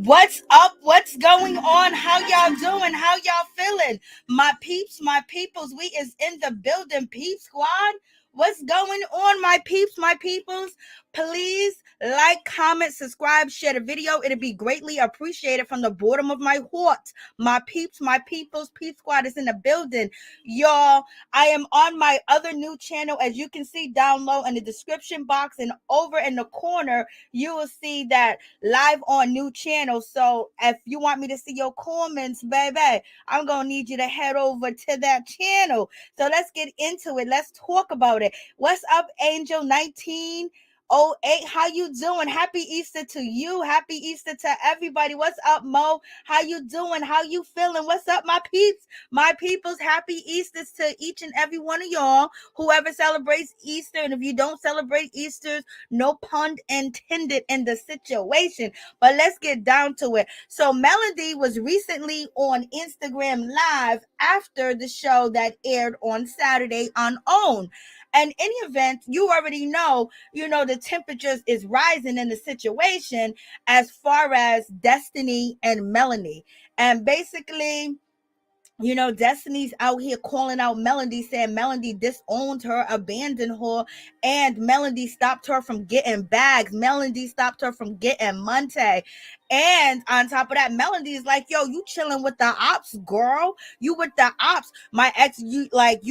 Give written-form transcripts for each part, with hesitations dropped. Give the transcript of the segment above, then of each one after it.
What's up? What's going on? How y'all doing? How y'all feeling? My peeps, my peoples, we is in the building, peep squad. What's going on, my peeps, my peoples? Please like, comment, subscribe, share the video. It'll be greatly appreciated from the bottom of my heart. My peeps, my peoples, peep squad is in the building. Y'all, I am on my other new channel, as you can see down low in the description box, and over in the corner, you will see that live on new channel. So if you want me to see your comments, baby, I'm gonna need you to head over to that channel. So let's get into it. Let's talk about it. What's up, Angel 1908? How you doing? Happy Easter to you. Happy Easter to everybody. What's up, Mo? How you doing? How you feeling? What's up, my peeps, my peoples? Happy Easters to each and every one of y'all, whoever celebrates Easter. And if you don't celebrate Easter, no pun intended in the situation. But let's get down to it. So Melody was recently on Instagram Live after the show that aired on Saturday on OWN. And in any event, you already know, the temperatures is rising in the situation as far as Destiny and Melanie. And basically, Destiny's out here calling out Melody, saying Melody disowned her, abandoned her, and Melody stopped her from getting bags. Melody stopped her from getting money. And on top of that, Melody's like, yo, you chilling with the ops, girl. You with the ops. My ex, you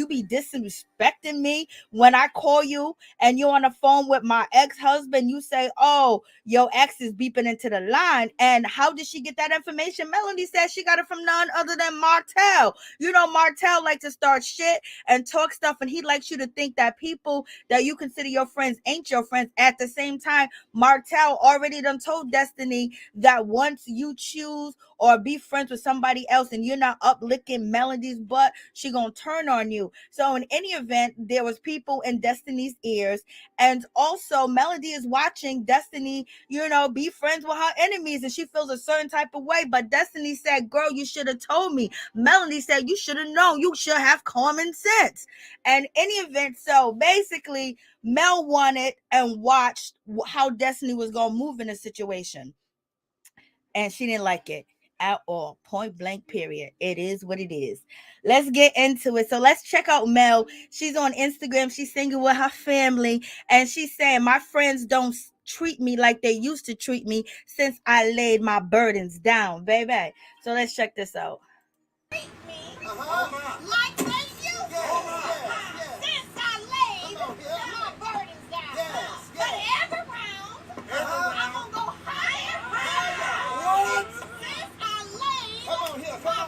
be disrespecting me when I call you and you're on the phone with my ex-husband. You say, oh, your ex is beeping into the line. And how did she get that information? Melody said she got it from none other than Martell. Martell likes to start shit and talk stuff, and he likes you to think that people that you consider your friends ain't your friends. At the same time, Martell already done told Destiny that once you choose or be friends with somebody else and you're not up licking Melody's butt, she gonna turn on you. So in any event, there was people in Destiny's ears, and also Melody is watching Destiny, be friends with her enemies, and she feels a certain type of way. But Destiny said, girl, you should have told me. Melody said, you should have known. You should have common sense. And any event, so basically Mel wanted and watched how Destiny was gonna move in a situation, and she didn't like it at all. Point blank, period. It is what it is. Let's get into it. So let's check out Mel. She's on Instagram. She's singing with her family, and she's saying, my friends don't treat me like they used to treat me since I laid my burdens down, baby. So let's check this out. Treat me like they used to. Since I laid my burdens down. But every round, I'm gonna go higher. Since I laid my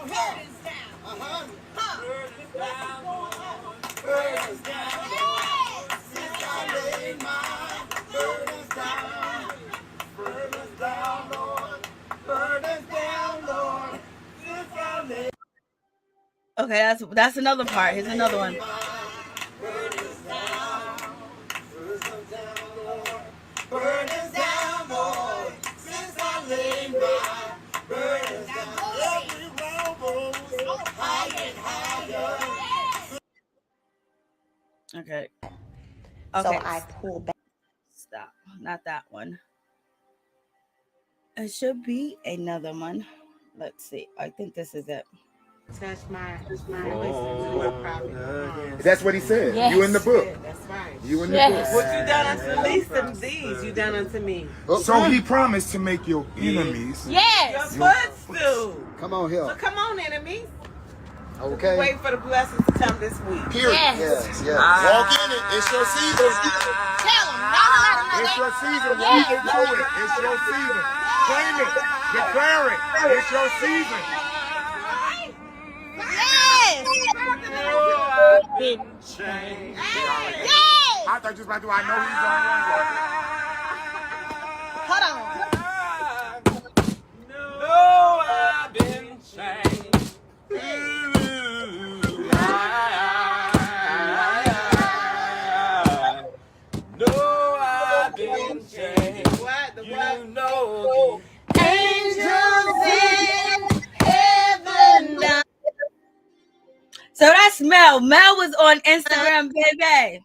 burdens down. Burdens down. Since I laid my burdens down. Burdens down, Lord. Burdens down, Lord. Since I laid. Okay, that's another part. Here's another one. Burdens down, Lord. Burdens down, Lord. Since I laid my burdens down. Every round goes higher and higher. Okay. So I pull back. Stop. Not that one. It should be another one. Let's see. I think this is it. Touch my That's what he said. Yes. You in the book. That's right. You in the book. What you done unto the least of these, you done unto me. So he promised to make your enemies. Yes. Your footstool. Come on here. So come on, enemies. Okay. Wait for the blessings to come this week. Period. Yes. Walk in it. It's your season. Tell them. It's your season. Walk into it. It's your season. Claim it. Declare it. It's your season. Yes. Didn't change. Yes. I thought you was about to do. I know he's on one. Hold on. No, I've been changed. No, I've been changed. You know the angels in heaven. So that's Mel. Mel was on Instagram, baby.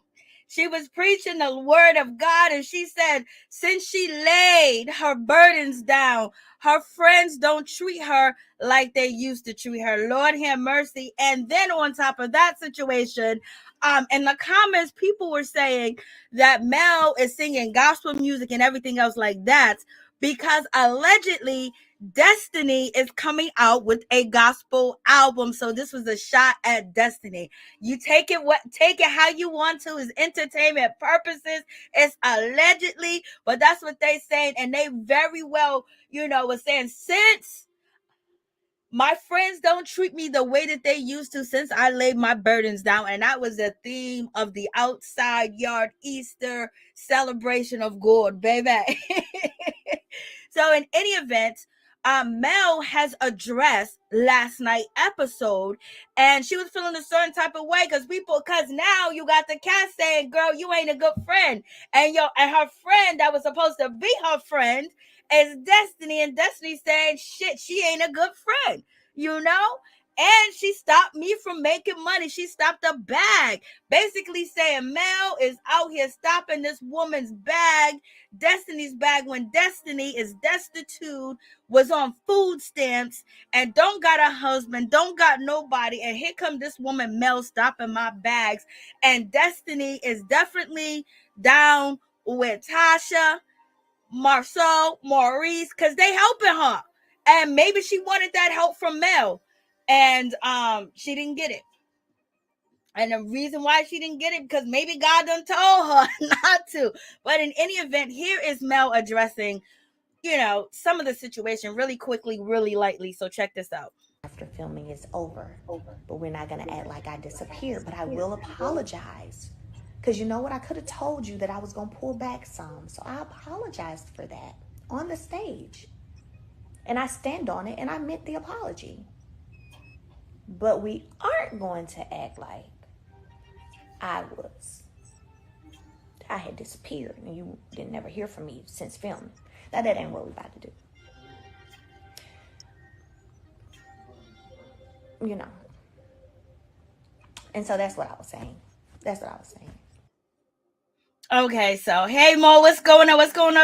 She was preaching the word of God, and she said, since she laid her burdens down, her friends don't treat her like they used to treat her. Lord have mercy. And then on top of that situation, in the comments, people were saying that Mel is singing gospel music and everything else like that because allegedly Destiny is coming out with a gospel album. So this was a shot at Destiny. You take it how you want to. It's entertainment purposes. It's allegedly, but that's what they saying. And they very well, was saying, since my friends don't treat me the way that they used to since I laid my burdens down. And that was the theme of the outside yard Easter celebration of God, baby. So in any event, Mel has addressed last night episode, and she was feeling a certain type of way because now you got the cat saying, girl, you ain't a good friend. And her friend that was supposed to be her friend is Destiny, and Destiny saying, shit, she ain't a good friend, and she stopped me from making money. She stopped a bag, basically saying Mel is out here stopping this woman's bag, Destiny's bag, when Destiny is destitute, was on food stamps, and don't got a husband, don't got nobody. And here come this woman Mel stopping my bags, and Destiny is definitely down with Tasha, Marceau, Maurice, because they helping her. And maybe she wanted that help from Mel, and she didn't get it. And the reason why she didn't get it, because maybe God done told her not to. But in any event, here is Mel addressing, some of the situation really quickly, really lightly. So check this out. After filming is over, but we're not going to act like I disappeared, but I will apologize. Because you know what? I could have told you that I was going to pull back some. So I apologized for that on the stage. And I stand on it, and I meant the apology. But we aren't going to act like I had disappeared and you didn't never hear from me since filming. Now that ain't what we about to do. And so that's what I was saying. Okay, so hey Mo, what's going on? What's going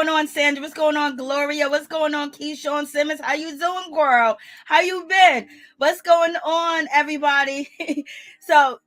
on, Sandra? What's going on, Gloria? What's going on, Keyshawn Simmons? How you doing, girl? How you been? What's going on, everybody? So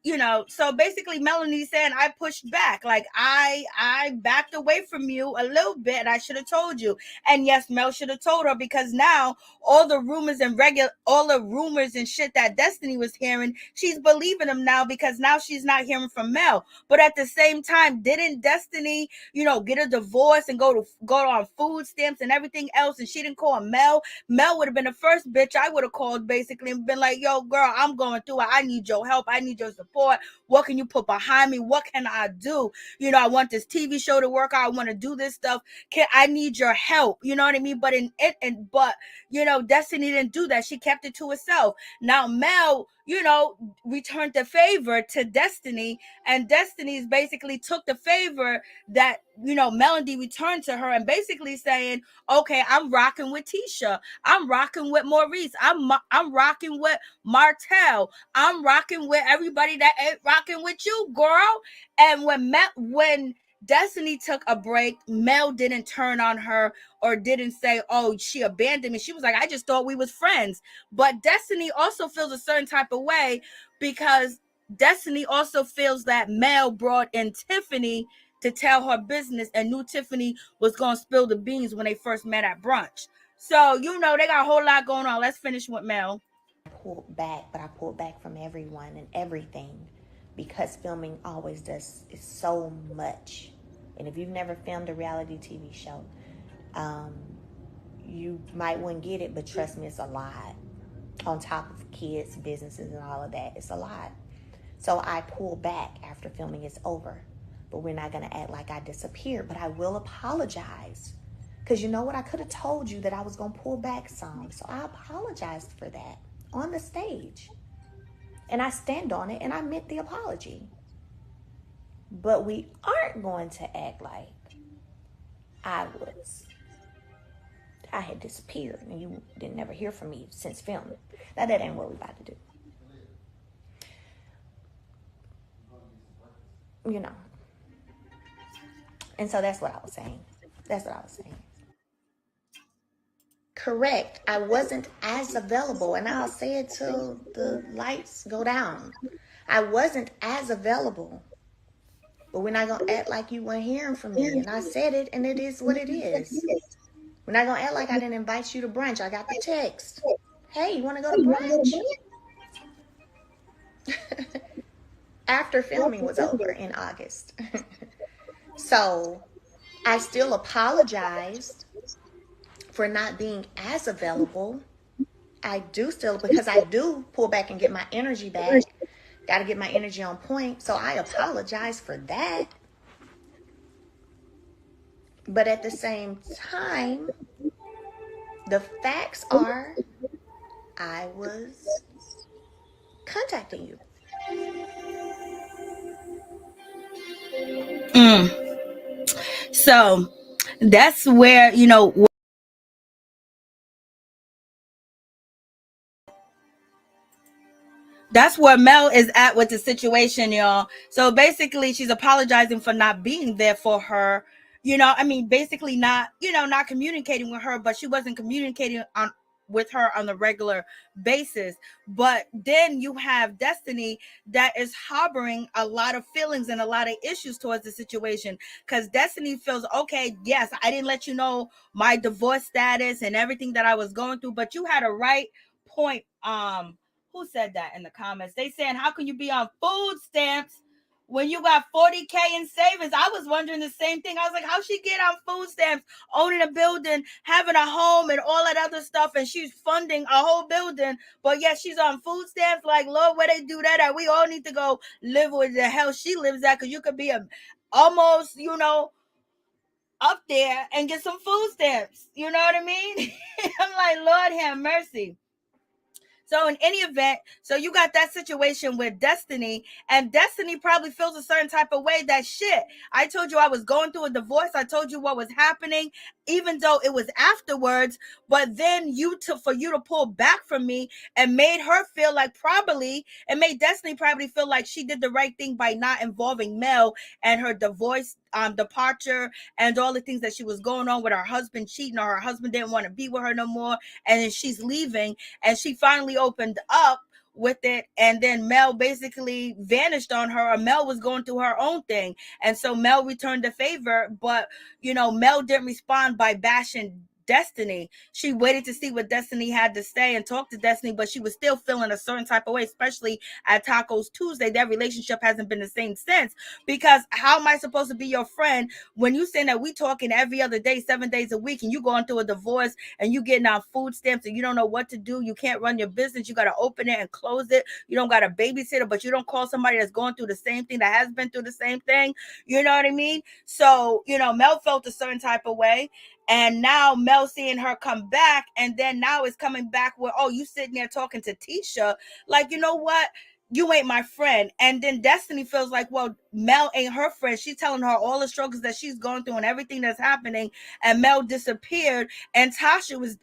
basically Melanie saying I pushed back. Like I backed away from you a little bit, and I should have told you. And yes, Mel should have told her, because now all the rumors and shit that Destiny was hearing, she's believing them now, because now she's not hearing from Mel. But at the same time, didn't Destiny, get a divorce and go on food stamps and everything else, and she didn't call Mel? Mel would have been the first bitch I would have called, basically, and been like, yo, girl, I'm going through it. I need your help. I need your support. What can you put behind me? What can I do? I want this TV show to work out. I want to do this stuff. I need your help. You know what I mean? But Destiny didn't do that. She kept it to herself. Now Mel, returned the favor to Destiny, and Destiny's basically took the favor that, Melody returned to her, and basically saying, okay, I'm rocking with Tisha. I'm rocking with Maurice. I'm rocking with Martell. I'm rocking with everybody that ain't rocking with you, girl. And when Destiny took a break, Mel didn't turn on her or didn't say, oh, she abandoned me. She was like, I just thought we was friends. But Destiny also feels a certain type of way, because Destiny also feels that Mel brought in Tiffany to tell her business, and knew Tiffany was going to spill the beans when they first met at brunch. So, they got a whole lot going on. Let's finish with Mel. I pulled back from everyone and everything, because filming always is so much. And if you've never filmed a reality TV show, you might wouldn't get it, but trust me, it's a lot. On top of kids, businesses, and all of that, it's a lot. So I pull back after filming is over, but we're not going to act like I disappeared, but I will apologize. Because you know what? I could have told you that I was going to pull back some. So I apologized for that on the stage. And I stand on it, and I meant the apology. But we aren't going to act like I had disappeared and you didn't never hear from me since filming. Now that ain't what we about to do. you know. And so that's what I was saying. That's what I was saying. Correct. I wasn't as available, and I'll say it till the lights go down. I wasn't as available. But we're not going to act like you weren't hearing from me. And I said it, and it is what it is. We're not going to act like I didn't invite you to brunch. I got the text. Hey, you want to go to brunch? After filming was over in August. So I still apologized for not being as available. I do still, because I do pull back and get my energy back. Got to get my energy on point. So I apologize for that. But at the same time, the facts are I was contacting you. So that's where, you know, that's where Mel is at with the situation, y'all. So basically, she's apologizing for not being there for her. You know, I mean, basically not, you know, not communicating with her, but she wasn't communicating with her on a regular basis. But then you have Destiny that is harboring a lot of feelings and a lot of issues towards the situation, because Destiny feels, okay, yes, I didn't let you know my divorce status and everything that I was going through, but you had a right point. Who said that in the comments? They saying, how can you be on food stamps when you got 40K in savings? I was wondering the same thing. I was like, how she get on food stamps, owning a building, having a home and all that other stuff, and she's funding a whole building, but yet she's on food stamps? Like, Lord, where they do that at? We all need to go live where the hell she lives at, because you could be almost, you know, up there and get some food stamps. You know what I mean? I'm like, Lord have mercy. So in any event, so you got that situation with Destiny, and Destiny probably feels a certain type of way that, shit, I told you I was going through a divorce. I told you what was happening, even though it was afterwards. But then for you to pull back from me and made her feel like it made Destiny probably feel like she did the right thing by not involving Mel and her divorce departure and all the things that she was going on with her husband cheating, or her husband didn't want to be with her no more, and then she's leaving, and she finally opened up with it, and then Mel basically vanished on her, or Mel was going through her own thing, and so Mel returned the favor. But you know, Mel didn't respond by bashing Destiny. She waited to see what Destiny had to say and talk to Destiny, but she was still feeling a certain type of way, especially at Tacos Tuesday. Their relationship hasn't been the same since, because how am I supposed to be your friend when you saying that we talking every other day, 7 days a week, and you going through a divorce and you getting on food stamps and you don't know what to do? You can't run your business. You got to open it and close it. You don't got a babysitter, but you don't call somebody that's going through the same thing, that has been through the same thing. You know what I mean? So, you know, Mel felt a certain type of way. And now Mel seeing her come back, and then now it's coming back where, oh, you sitting there talking to Tisha. Like, you know what? You ain't my friend. And then Destiny feels like, well, Mel ain't her friend. She's telling her all the struggles that she's going through and everything that's happening. And Mel disappeared, and Tisha was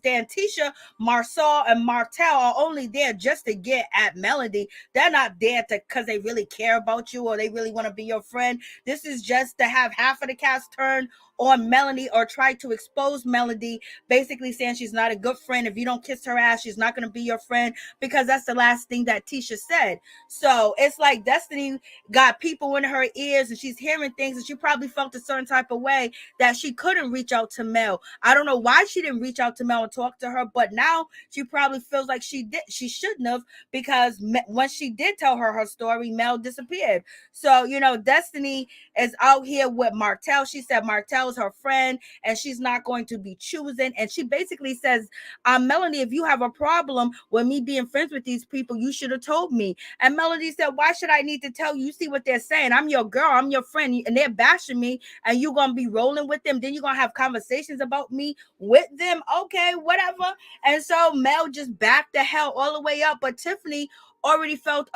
there. And Tisha, Marceau, and Martell are only there just to get at Melody. They're not there because they really care about you or they really want to be your friend. This is just to have half of the cast turn on Melody or try to expose Melody, basically saying she's not a good friend. If you don't kiss her ass, she's not going to be your friend, because that's the last thing that Tisha said. So it's like Destiny got people in her ears and she's hearing things, and she probably felt a certain type of way that she couldn't reach out to Mel. I don't know why she didn't reach out to Mel and talk to her, but now she probably feels like she shouldn't have, because when she did tell her story, Mel disappeared. So, you know, Destiny is out here with Martell. She said Martell is her friend and she's not going to be choosing. And she basically says, Melody, if you have a problem with me being friends with these people, you should have told me. And Melody said, why should I need to tell you? You see what they're saying? I'm your girl, I'm your friend, and they're bashing me, and you're gonna be rolling with them. Then you're gonna have conversations about me with them. Okay, whatever. And so Mel just backed the hell all the way up. But Tiffany already felt,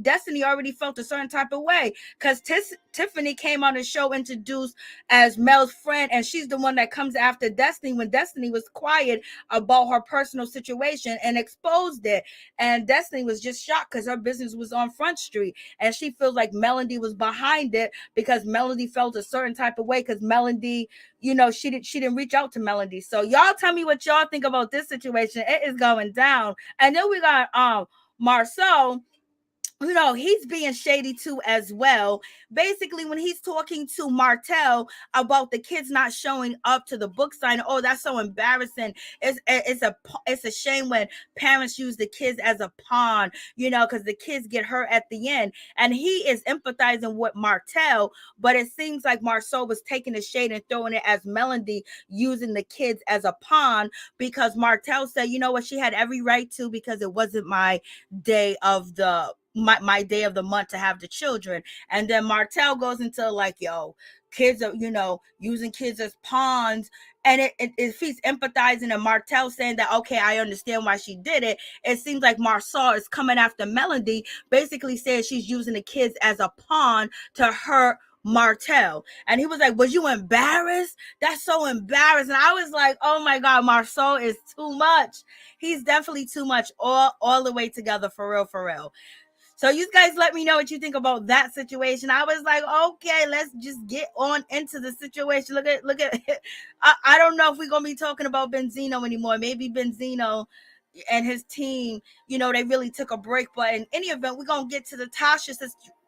Destiny already felt a certain type of way, because Tiffany came on the show introduced as Mel's friend, and she's the one that comes after Destiny when Destiny was quiet about her personal situation and exposed it. And Destiny was just shocked because her business was on Front Street, and she feels like Melody was behind it because Melody felt a certain type of way, because Melody, she didn't reach out to Melody. So y'all tell me what y'all think about this situation. It is going down. And then we got Marceau. He's being shady too as well. Basically, when he's talking to Martell about the kids not showing up to the book signing, oh, that's so embarrassing. It's a shame when parents use the kids as a pawn, because the kids get hurt at the end. And he is empathizing with Martell, but it seems like Marceau was taking the shade and throwing it as Melody using the kids as a pawn, because Martell said, you know what, she had every right to, because it wasn't my day of the my day of the month to have the children. And then Martell goes into like, yo, kids are, using kids as pawns. And if he's empathizing and Martell saying that, okay, I understand why she did it, it seems like Marceau is coming after Melody, basically saying she's using the kids as a pawn to hurt Martell. And he was like, was you embarrassed? That's so embarrassing. I was like, oh my God, Marceau is too much. He's definitely too much all the way together, for real. So you guys let me know what you think about that situation. I was like, okay, let's just get on into the situation. Look at I don't know if we're going to be talking about Benzino anymore. Maybe Benzino and his team, they really took a break. But in any event, we're going to get to the Tasha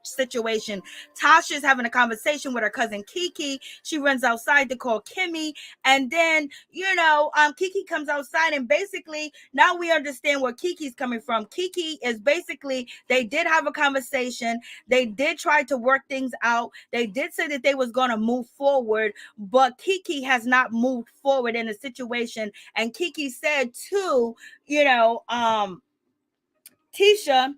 situation. Tasha's having a conversation with her cousin Kiki. She runs outside to call Kimmi, and then Kiki comes outside, and basically now we understand where Kiki's coming from. Kiki is basically, they did have a conversation, they did try to work things out, they did say that they was going to move forward, but Kiki has not moved forward in the situation. And Kiki said to Tisha,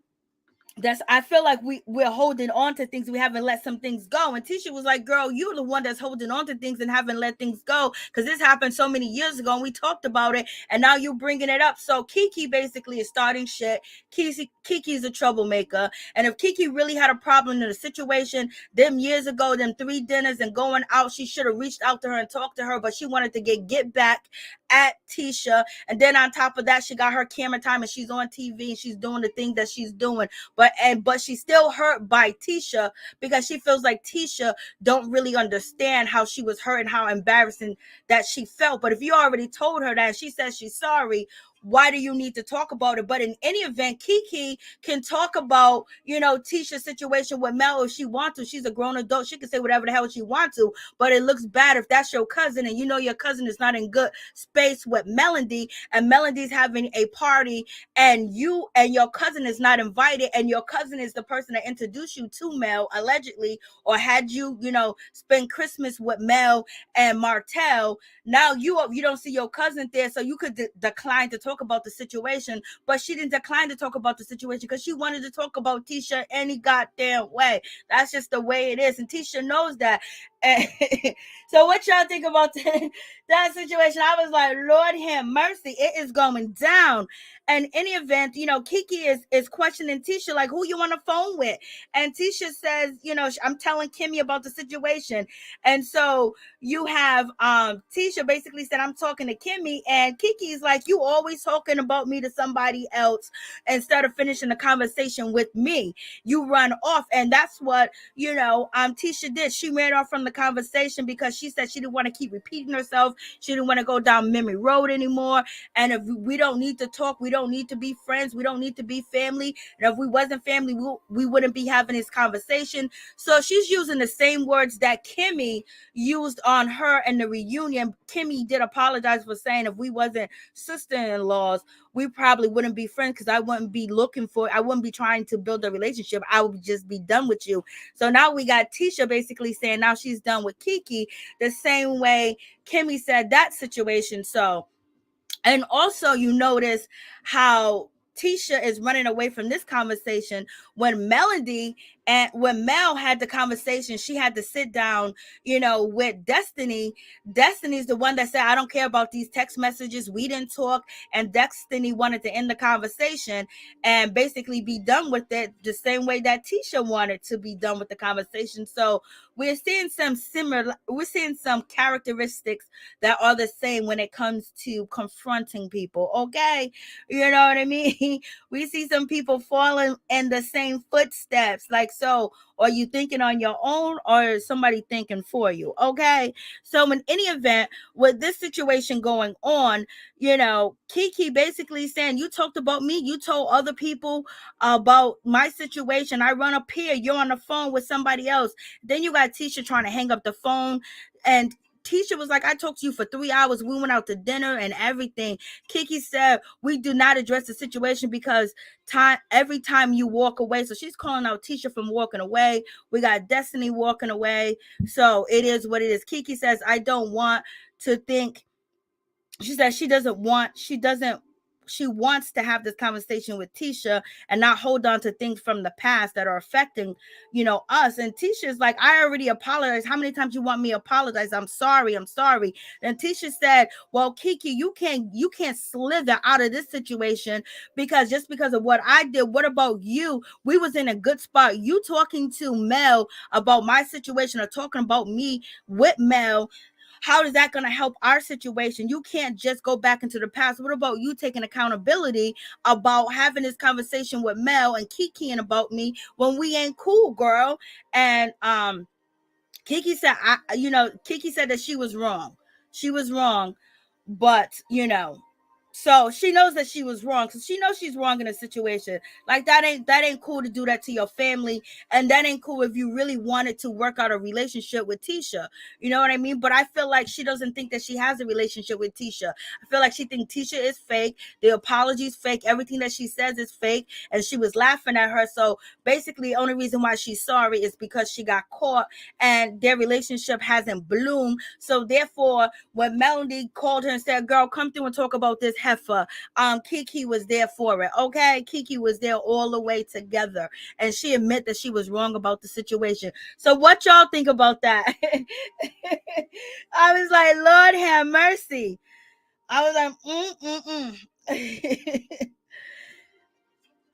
I feel like we're holding on to things. We haven't let some things go. And Tisha was like, girl, you're the one that's holding on to things and haven't let things go, because this happened so many years ago and we talked about it, and now you're bringing it up. So Kiki basically is starting shit. Kiki's a troublemaker. And if Kiki really had a problem in a situation them years ago, them 3 dinners and going out, she should have reached out to her and talked to her, but she wanted to get back at Tisha. And then on top of that, she got her camera time and she's on TV and she's doing the thing that she's doing. But she's still hurt by Tisha, because she feels like Tisha don't really understand how she was hurt and how embarrassing that she felt. But if you already told her that and she says she's sorry, why do you need to talk about it? But in any event, Kiki can talk about, Tisha's situation with Mel if she wants to. She's a grown adult. She can say whatever the hell she wants to, but it looks bad if that's your cousin and your cousin is not in good space with Melody, and Melody's having a party and you and your cousin is not invited, and your cousin is the person that introduced you to Mel, allegedly, or had you, spend Christmas with Mel and Martell. Now you don't see your cousin there, so you could decline to talk about the situation. But she didn't decline to talk about the situation because she wanted to talk about Tisha any goddamn way. That's just the way it is, and Tisha knows that. So what y'all think about that situation? I was like, Lord have mercy, it is going down. And in any event, Kiki is questioning Tisha, like, who you on the phone with? And Tisha says, I'm telling Kimmi about the situation. And so you have Tisha basically said, I'm talking to Kimmi, and Kiki's like, you always talking about me to somebody else instead of finishing the conversation with me. You run off. And that's what Tisha did. She ran off from the conversation because she said she didn't want to keep repeating herself. She didn't want to go down memory road anymore. And if we don't need to talk, we don't need to be friends, we don't need to be family. And if we wasn't family, we wouldn't be having this conversation. So she's using the same words that Kimmi used on her in the reunion. Kimmi did apologize for saying if we wasn't sister-in-laws, we probably wouldn't be friends, because I wouldn't be trying to build a relationship. I would just be done with you. So now we got Tisha basically saying now she's done with Kiki, the same way Kimmi said that situation. So, and also you notice how Tisha is running away from this conversation when Mel had the conversation. She had to sit down, with Destiny. Destiny's the one that said, I don't care about these text messages. We didn't talk. And Destiny wanted to end the conversation and basically be done with it the same way that Tisha wanted to be done with the conversation. So we're seeing some characteristics that are the same when it comes to confronting people. Okay. You know what I mean? We see some people falling in the same footsteps. Like, so are you thinking on your own or is somebody thinking for you? Okay. So in any event, with this situation going on, Kiki basically saying, you talked about me, you told other people about my situation. I run up here, you're on the phone with somebody else. Then you got Tisha trying to hang up the phone, and Tisha was like, I talked to you for 3 hours. We went out to dinner and everything. Kiki said, we do not address the situation because every time you walk away. So she's calling out Tisha from walking away. We got Destiny walking away. So it is what it is. Kiki says, I don't want to think. She says she wants to have this conversation with Tisha and not hold on to things from the past that are affecting, us. And Tisha's like, I already apologized. How many times you want me to apologize? I'm sorry. And Tisha said, well, Kiki, you can't slither out of this situation because of what I did. What about you? We was in a good spot. You talking to Mel about my situation or talking about me with Mel, how is that going to help our situation? You can't just go back into the past. What about you taking accountability about having this conversation with Mel and Kiki and about me when we ain't cool, girl? And Kiki said, Kiki said that she was wrong. She was wrong, but so she knows that she was wrong. So she knows she's wrong in a situation like that. Ain't cool to do that to your family, and that ain't cool if you really wanted to work out a relationship with Tisha. You know what I mean? But I feel like she doesn't think that she has a relationship with Tisha. I feel like she thinks Tisha is fake. The apology's fake. Everything that she says is fake, and she was laughing at her. So basically, the only reason why she's sorry is because she got caught, and their relationship hasn't bloomed. So therefore, when Melody called her and said, "Girl, come through and talk about this heifer," Kiki was there for it. Okay, Kiki was there all the way together, and she admit that she was wrong about the situation. So what y'all think about that? I was like, Lord have mercy. I was like,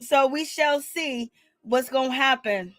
So we shall see what's gonna happen.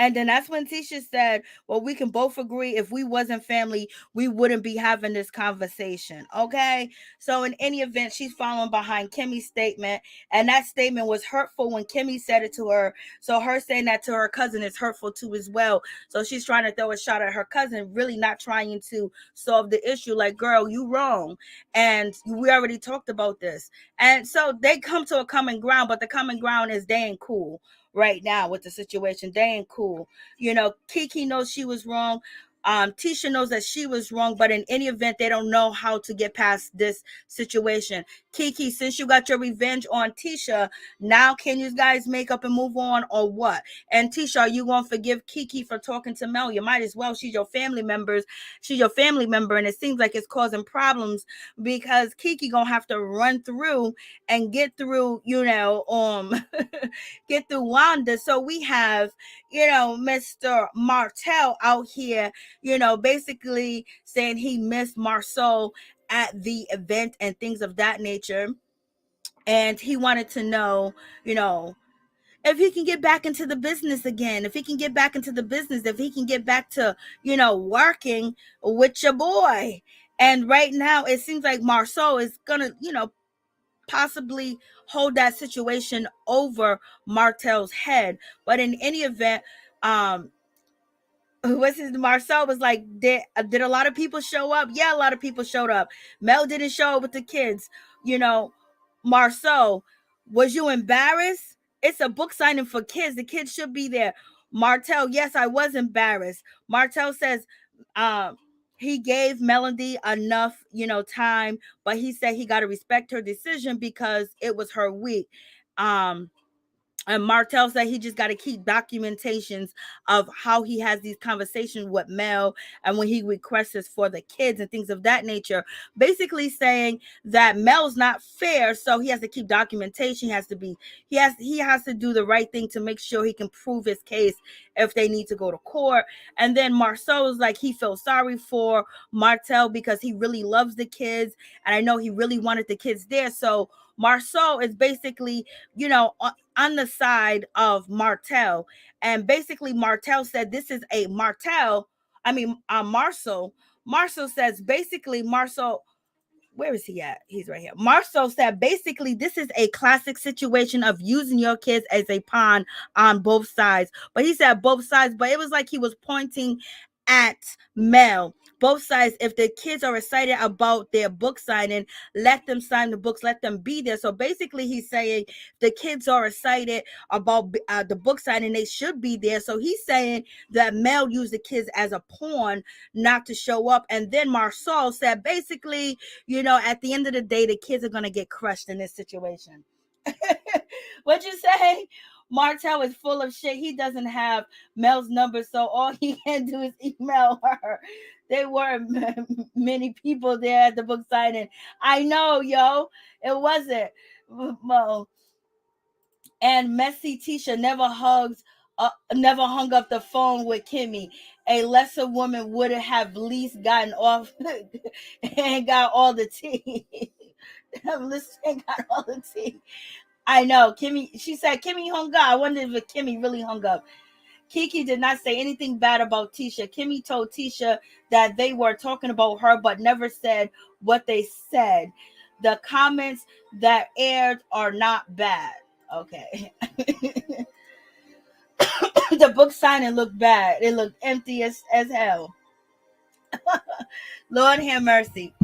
And then that's when Tisha said, well, we can both agree if we wasn't family, we wouldn't be having this conversation. Okay. So in any event, she's following behind Kimmi's statement. And that statement was hurtful when Kimmi said it to her. So her saying that to her cousin is hurtful too as well. So she's trying to throw a shot at her cousin, really not trying to solve the issue. Like, girl, you wrong. And we already talked about this. And so they come to a common ground, but the common ground is they ain't cool right now with the situation. They ain't cool. Kiki knows she was wrong. Tisha knows that she was wrong, but in any event, they don't know how to get past this situation. Kiki, since you got your revenge on Tisha, now can you guys make up and move on or what? And Tisha, are you going to forgive Kiki for talking to Mel? You might as well. She's your family member, and it seems like it's causing problems because Kiki going to have to run through and get through, get through Wanda. So we have, Mr. Martell out here, basically saying he missed Marceau at the event and things of that nature. And he wanted to know, if he can get back into the business again, if he can get back to, working with your boy. And right now it seems like Marceau is gonna, possibly hold that situation over Martell's head. But in any event, Marceau was like, did a lot of people show up? Yeah, a lot of people showed up. Mel didn't show up with the kids. Marceau, was you embarrassed? It's a book signing for kids. The kids should be there. Martell, yes, I was embarrassed. Martell says, he gave Melody enough, time, but he said he got to respect her decision because it was her week. And Martell said he just got to keep documentations of how he has these conversations with Mel and when he requests for the kids and things of that nature. Basically saying that Mel's not fair, so he has to keep documentation. He has to do the right thing to make sure he can prove his case if they need to go to court. And then Marceau is like he feels sorry for Martell because he really loves the kids, and I know he really wanted the kids there. So Marceau is basically, on the side of Martell. And basically Martell said this is a Marceau. Marceau says basically Marceau, where is he at? He's right here. Marceau said basically this is a classic situation of using your kids as a pawn on both sides. But he said both sides, but it was like he was pointing at Mel. Both sides, if the kids are excited about their book signing, let them sign the books, let them be there. So basically he's saying the kids are excited about the book signing, they should be there. So he's saying that Mel used the kids as a pawn not to show up. And then Marceau said basically, at the end of the day, the kids are going to get crushed in this situation. What'd you say? Martell is full of shit. He doesn't have Mel's number, so all he can do is email her. There were many people there at the book signing. I know, yo. It wasn't. Well, and Messy Tisha never hung up the phone with Kimmi. A lesser woman would have at least gotten off and got all the tea. Got all the tea. I know, Kimmi. She said Kimmi hung up. I wonder if Kimmi really hung up. Kiki did not say anything bad about Tisha. Kimmi told Tisha that they were talking about her, but never said what they said. The comments that aired are not bad. Okay. The book signing looked bad. It looked empty as hell. Lord have mercy.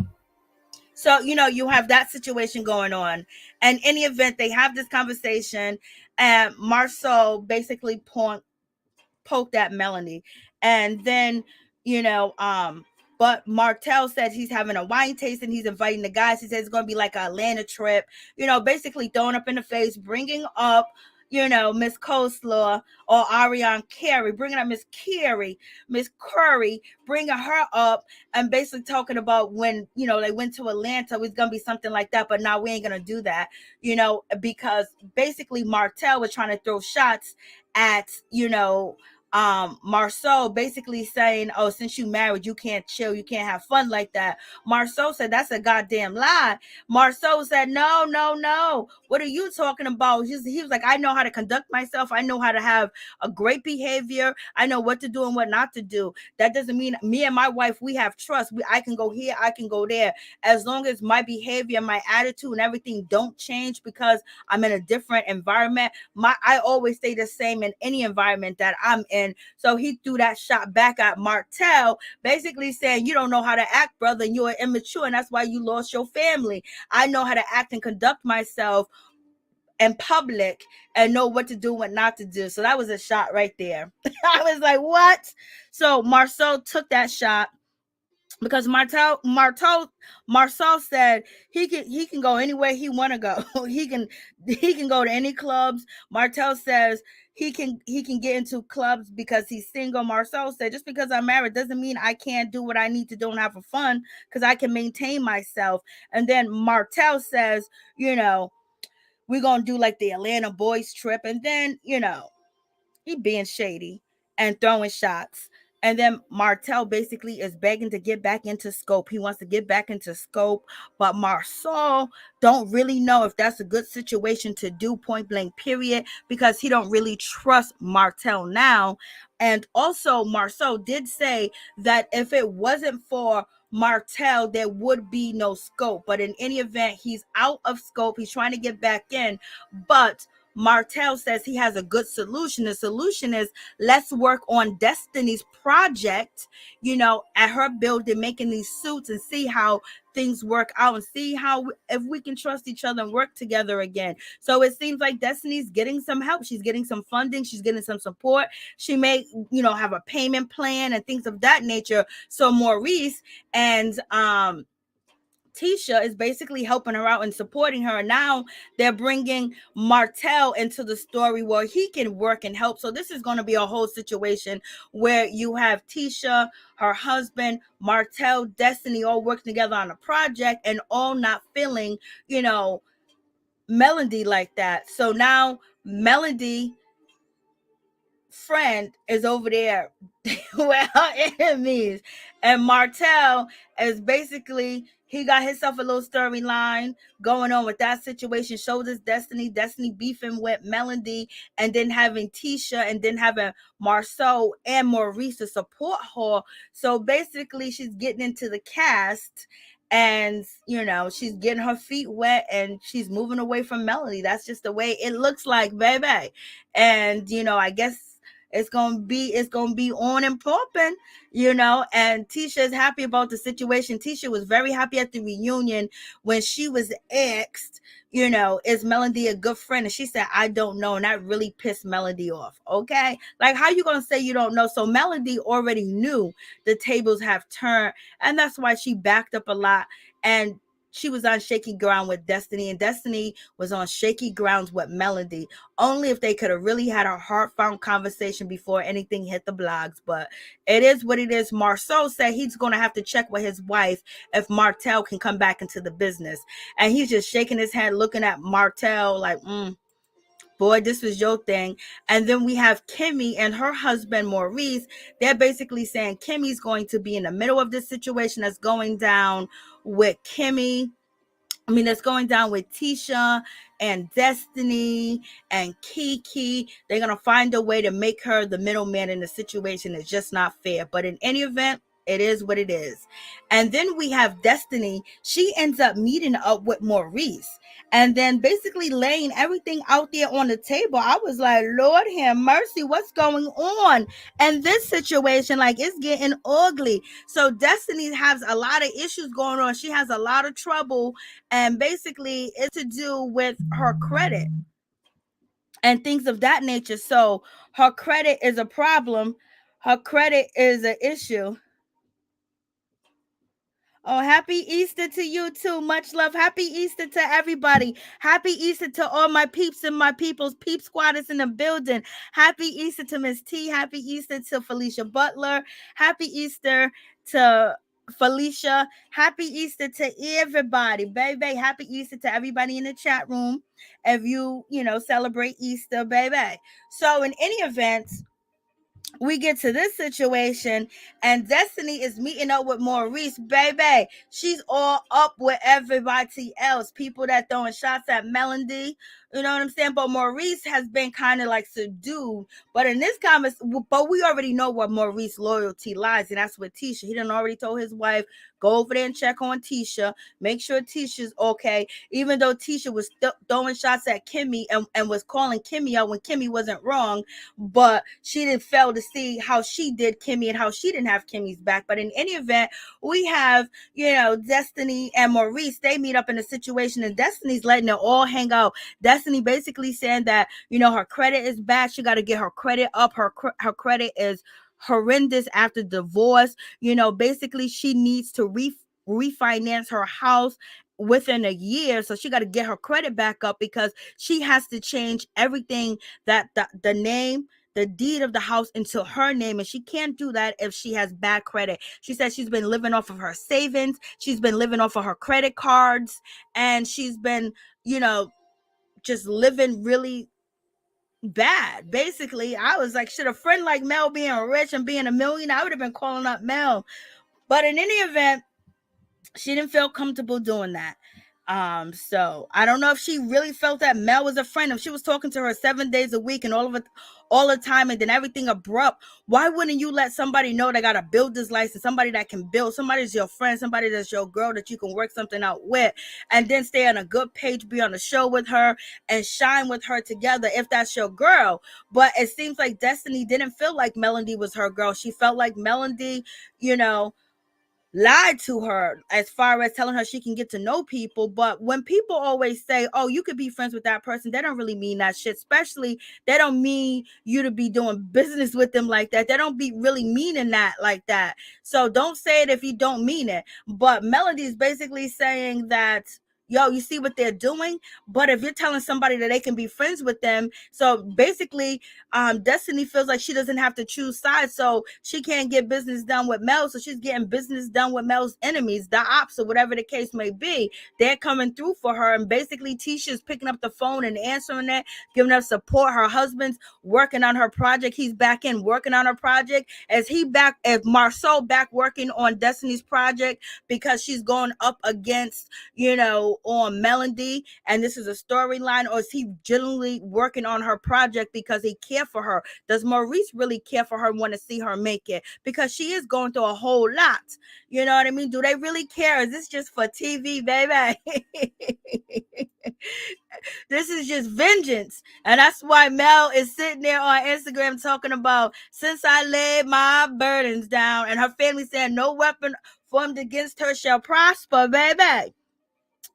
So, you have that situation going on. And in the event, they have this conversation, and Marceau basically poked at Melanie. And then, but Martell said he's having a wine tasting. He's inviting the guys. He says it's going to be like an Atlanta trip, basically throwing up in the face, bringing up, Miss Coleslaw or Ariane Carey, bringing up Miss Curry, bringing her up and basically talking about when, they went to Atlanta, it was going to be something like that. But now we ain't going to do that, because basically Martell was trying to throw shots at, Marceau, basically saying, oh, since you married, you can't chill, you can't have fun like that. Marceau said that's a goddamn lie. Marceau said no, what are you talking about? He was like, I know how to conduct myself, I know how to have a great behavior, I know what to do and what not to do. That doesn't mean me and my wife, we have trust. I can go here, I can go there, as long as my behavior, my attitude and everything don't change because I'm in a different environment. I always stay the same in any environment that I'm in. So he threw that shot back at Martell, basically saying, you don't know how to act, brother, and you're immature, and that's why you lost your family. I know how to act and conduct myself in public and know what to do, what not to do. So that was a shot right there. I was like, what? So Marceau took that shot because Marceau said he can go anywhere he want to go. he can go to any clubs. Martell says he can get into clubs because he's single. Marceau said, just because I'm married doesn't mean I can't do what I need to do and have fun, because I can maintain myself. And then Martell says, we're gonna do like the Atlanta boys trip, and then he being shady and throwing shots. And then Martell basically is begging to get back into scope. He wants to get back into scope, but Marceau don't really know if that's a good situation to do, point blank period, because he don't really trust Martell now. And also Marceau did say that if it wasn't for Martell, there would be no scope. But in any event, he's out of scope. He's trying to get back in, but Martell says he has a good solution. The solution is, let's work on Destiny's project, at her building, making these suits, and see how things work out and see if we can trust each other and work together again. So it seems like Destiny's getting some help. She's getting some funding. She's getting some support. She may, have a payment plan and things of that nature. So Maurice and Tisha is basically helping her out and supporting her. Now they're bringing Martell into the story where he can work and help. So this is going to be a whole situation where you have Tisha, her husband, Martell, Destiny all working together on a project and all not feeling, Melody like that. So now Melody friend is over there with her enemies, and Martell is basically, he got himself a little storyline going on with that situation. Showed us Destiny beefing with Melody, and then having Tisha, and then having Marceau and Maurice to support her. So basically she's getting into the cast, and she's getting her feet wet, and she's moving away from Melody. That's just the way it looks like, baby. And I guess it's gonna be on and popping, and Tisha is happy about the situation. Tisha was very happy at the reunion when she was asked, is Melody a good friend? And she said, I don't know. And that really pissed Melody off. Okay. Like, how you gonna say you don't know? So Melody already knew the tables have turned, and that's why she backed up a lot. And she was on shaky ground with Destiny, and Destiny was on shaky grounds with Melody. Only if they could have really had a heartfelt conversation before anything hit the blogs. But it is what it is. Marceau said he's going to have to check with his wife if Martell can come back into the business. And he's just shaking his head, looking at Martell like, boy, this was your thing. And then we have Kimmi and her husband, Maurice. They're basically saying Kimmy's going to be in the middle of this situation that's going down with that's going down with Tisha and Destiny and Kiki. They're going to find a way to make her the middleman in the situation. It's just not fair. But in any event, it is what it is. And then we have Destiny. She ends up meeting up with Maurice and then basically laying everything out there on the table. I was like, Lord have mercy, what's going on? And this situation, like, it's getting ugly. So Destiny has a lot of issues going on. She has a lot of trouble, and basically it's to do with her credit and things of that nature. So her credit is a problem. Her credit is an issue. Oh, happy Easter to you too. Much love. Happy Easter to everybody. Happy Easter to all my peeps and my peoples. Peep Squad is in the building. Happy Easter to Miss T. Happy Easter to Felicia Butler. Happy Easter to Felicia. Happy Easter to everybody. Baby, happy Easter to everybody in the chat room. If you celebrate Easter, baby. So in any event, we get to this situation, and Destiny is meeting up with Maurice. Baby, she's all up with everybody else, people that throwing shots at Melody, you know what I'm saying? But Maurice has been kind of like subdued. But in this conversation, but we already know where Maurice's loyalty lies, and that's with Tisha. He done already told his wife, go over there and check on Tisha, make sure Tisha's okay, even though Tisha was throwing shots at Kimmi and was calling Kimmi out when Kimmi wasn't wrong, but she didn't fail to see how she did Kimmi and how she didn't have Kimmy's back. But in any event, we have, Destiny and Maurice. They meet up in a situation, and Destiny's letting it all hang out. Destiny basically saying that, her credit is bad. She got to get her credit up. Her credit is horrendous after divorce. Basically she needs to refinance her house within a year, so she got to get her credit back up because she has to change everything, that the name, the deed of the house into her name, and she can't do that if she has bad credit. She says she's been living off of her savings, she's been living off of her credit cards, and she's been just living really bad. Basically, I was like, should a friend like Mel being rich and being a millionaire, I would have been calling up Mel. But in any event, she didn't feel comfortable doing that. So I don't know if she really felt that Mel was a friend. If she was talking to her 7 days a week and all the time, and then everything abrupt, why wouldn't you let somebody know they got a builder's license, somebody that can build, somebody that's your friend, somebody that's your girl that you can work something out with, and then stay on a good page, be on the show with her and shine with her together if that's your girl? But it seems like Destiny didn't feel like Melody was her girl. She felt like Melody, lied to her as far as telling her she can get to know people. But when people always say, oh, you could be friends with that person, they don't really mean that shit. Especially, they don't mean you to be doing business with them like that. They don't be really meaning that like that. So don't say it if you don't mean it. But Melody is basically saying that, yo, you see what they're doing? But if you're telling somebody that they can be friends with them, so basically, Destiny feels like she doesn't have to choose sides, so she can't get business done with Mel, so she's getting business done with Mel's enemies, the ops, or whatever the case may be. They're coming through for her, and basically Tisha's picking up the phone and answering it, giving her support. Her husband's working on her project. He's back in working on her project. As Marceau back working on Destiny's project, because she's going up against, on Melody, and this is a storyline, or is he genuinely working on her project because he cares for her? Does Maurice really care for her and want to see her make it? Because she is going through a whole lot. You know what I mean? Do they really care? Is this just for TV, baby? This is just vengeance. And that's why Mel is sitting there on Instagram talking about, since I laid my burdens down, and her family saying no weapon formed against her shall prosper, baby.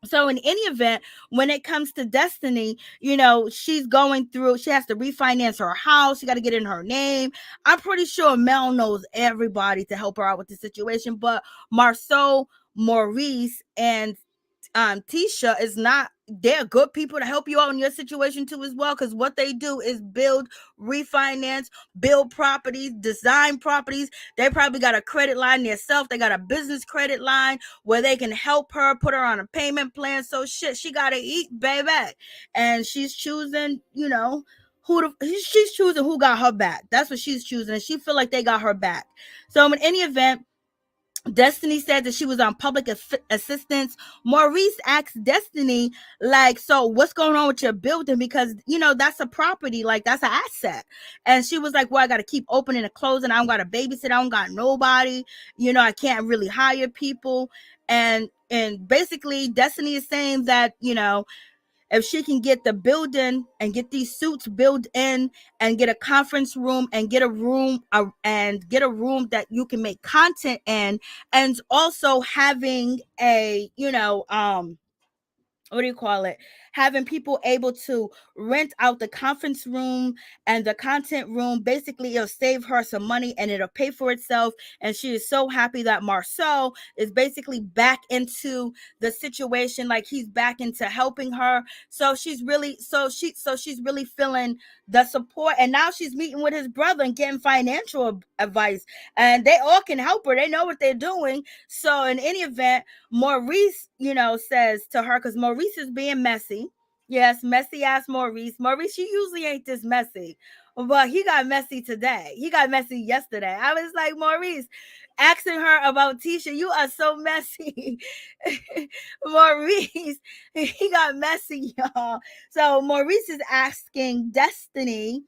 So in any event, when it comes to Destiny, she has to refinance her house. She got to get in her name. I'm pretty sure Mel knows everybody to help her out with the situation. But Marceau, Maurice, and Tisha is not, they're good people to help you out in your situation too as well, because what they do is build, refinance, build properties, design properties. They probably got a credit line themselves. They got a business credit line where they can help her, put her on a payment plan. So shit, she gotta eat, baby. And she's choosing, she's choosing who got her back. That's what she's choosing, and she feel like they got her back. So in any event, Destiny said that she was on public assistance. Maurice asked Destiny, like, so what's going on with your building? Because, that's a property, like, that's an asset. And she was like, well, I got to keep opening and closing. I don't got to babysit. I don't got nobody. I can't really hire people. And basically, Destiny is saying that, if she can get the building and get these suits built in and get a conference room and get a room that you can make content in, and also having a, what do you call it? Having people able to rent out the conference room and the content room. Basically, it'll save her some money and it'll pay for itself. And she is so happy that Marceau is basically back into the situation, like he's back into helping her. So she's really feeling the support. And now she's meeting with his brother and getting financial advice. And they all can help her. They know what they're doing. So in any event, Maurice, says to her, because Maurice is being messy. Yes, messy ass Maurice. Maurice, you usually ain't this messy, but he got messy today. He got messy yesterday. I was like, Maurice, asking her about Tisha, you are so messy. Maurice, he got messy, y'all. So Maurice is asking Destiny,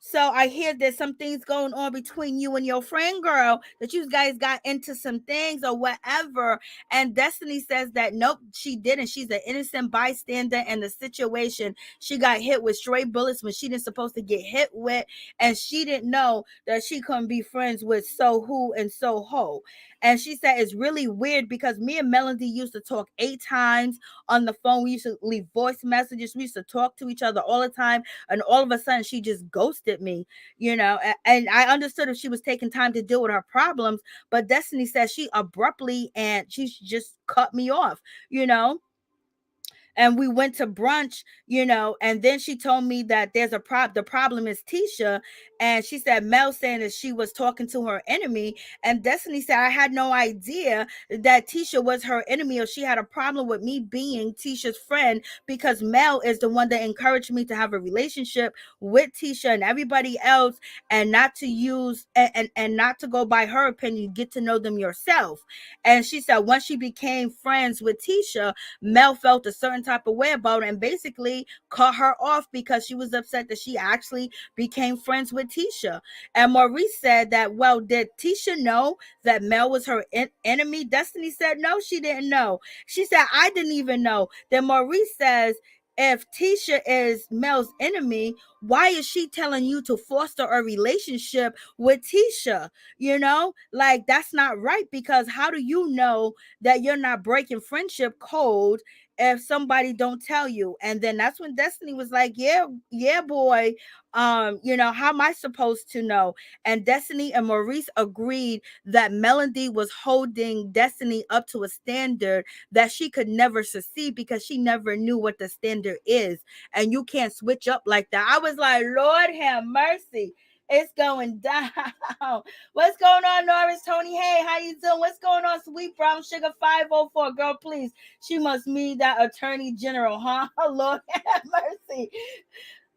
so I hear there's some things going on between you and your friend girl, that you guys got into some things or whatever. And Destiny says that nope, she didn't. She's an innocent bystander in the situation. She got hit with stray bullets when she didn't supposed to get hit with, and she didn't know that she couldn't be friends with So Who and So Ho. And she said it's really weird because me and Melody used to talk 8 times on the phone. We used to leave voice messages. We used to talk to each other all the time. And all of a sudden she just ghosted me, and I understood if she was taking time to deal with her problems. But Destiny says she abruptly and she just cut me off, and we went to brunch, and then she told me that there's the problem is Tisha. And she said Mel saying that she was talking to her enemy, and Destiny said I had no idea that Tisha was her enemy, or she had a problem with me being Tisha's friend, because Mel is the one that encouraged me to have a relationship with Tisha and everybody else, and not to use and not to go by her opinion, get to know them yourself. And she said once she became friends with Tisha, Mel felt a certain type of way about it and basically cut her off because she was upset that she actually became friends with Tisha. And Maurice said that, well, did Tisha know that Mel was her enemy? Destiny said no, she didn't know. She said I didn't even know. Then Maurice says if Tisha is Mel's enemy, why is she telling you to foster a relationship with Tisha? You know, like that's not right, because how do you know that you're not breaking friendship code if somebody don't tell you? And then that's when Destiny was like, yeah, boy. You know, how am I supposed to know? And Destiny and Maurice agreed that Melody was holding Destiny up to a standard that she could never succeed because she never knew what the standard is. And you can't switch up like that. I was like, Lord have mercy. It's going down. What's going on, Norris? Tony, hey, how you doing? What's going on, Sweet Brown Sugar 504? Girl, please. She must mean that Attorney General, huh? Lord have mercy.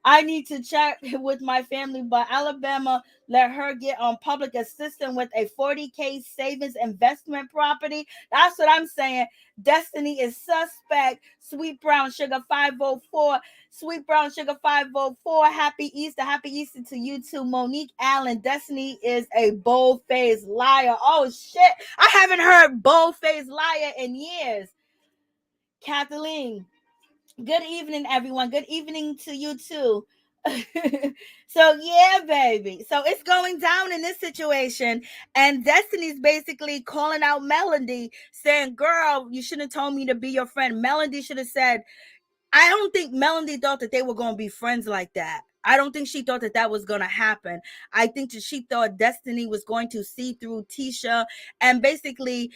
I need to check with my family, but Alabama let her get on public assistance with a 40K savings investment property. That's what I'm saying. Destiny is suspect. Sweet Brown Sugar 504. Sweet Brown Sugar 504. Happy Easter. Happy Easter to you too. Monique Allen. Destiny is a bold-faced liar. Oh, shit. I haven't heard bold-faced liar in years. Kathleen. Good evening, everyone. Good evening to you too. So yeah, baby. So it's going down in this situation, and Destiny's basically calling out Melody, saying, "Girl, you shouldn't have told me to be your friend." Melody should have said, I don't think Melody thought that they were going to be friends like that. I don't think she thought that that was going to happen. I think that she thought Destiny was going to see through Tisha. And basically,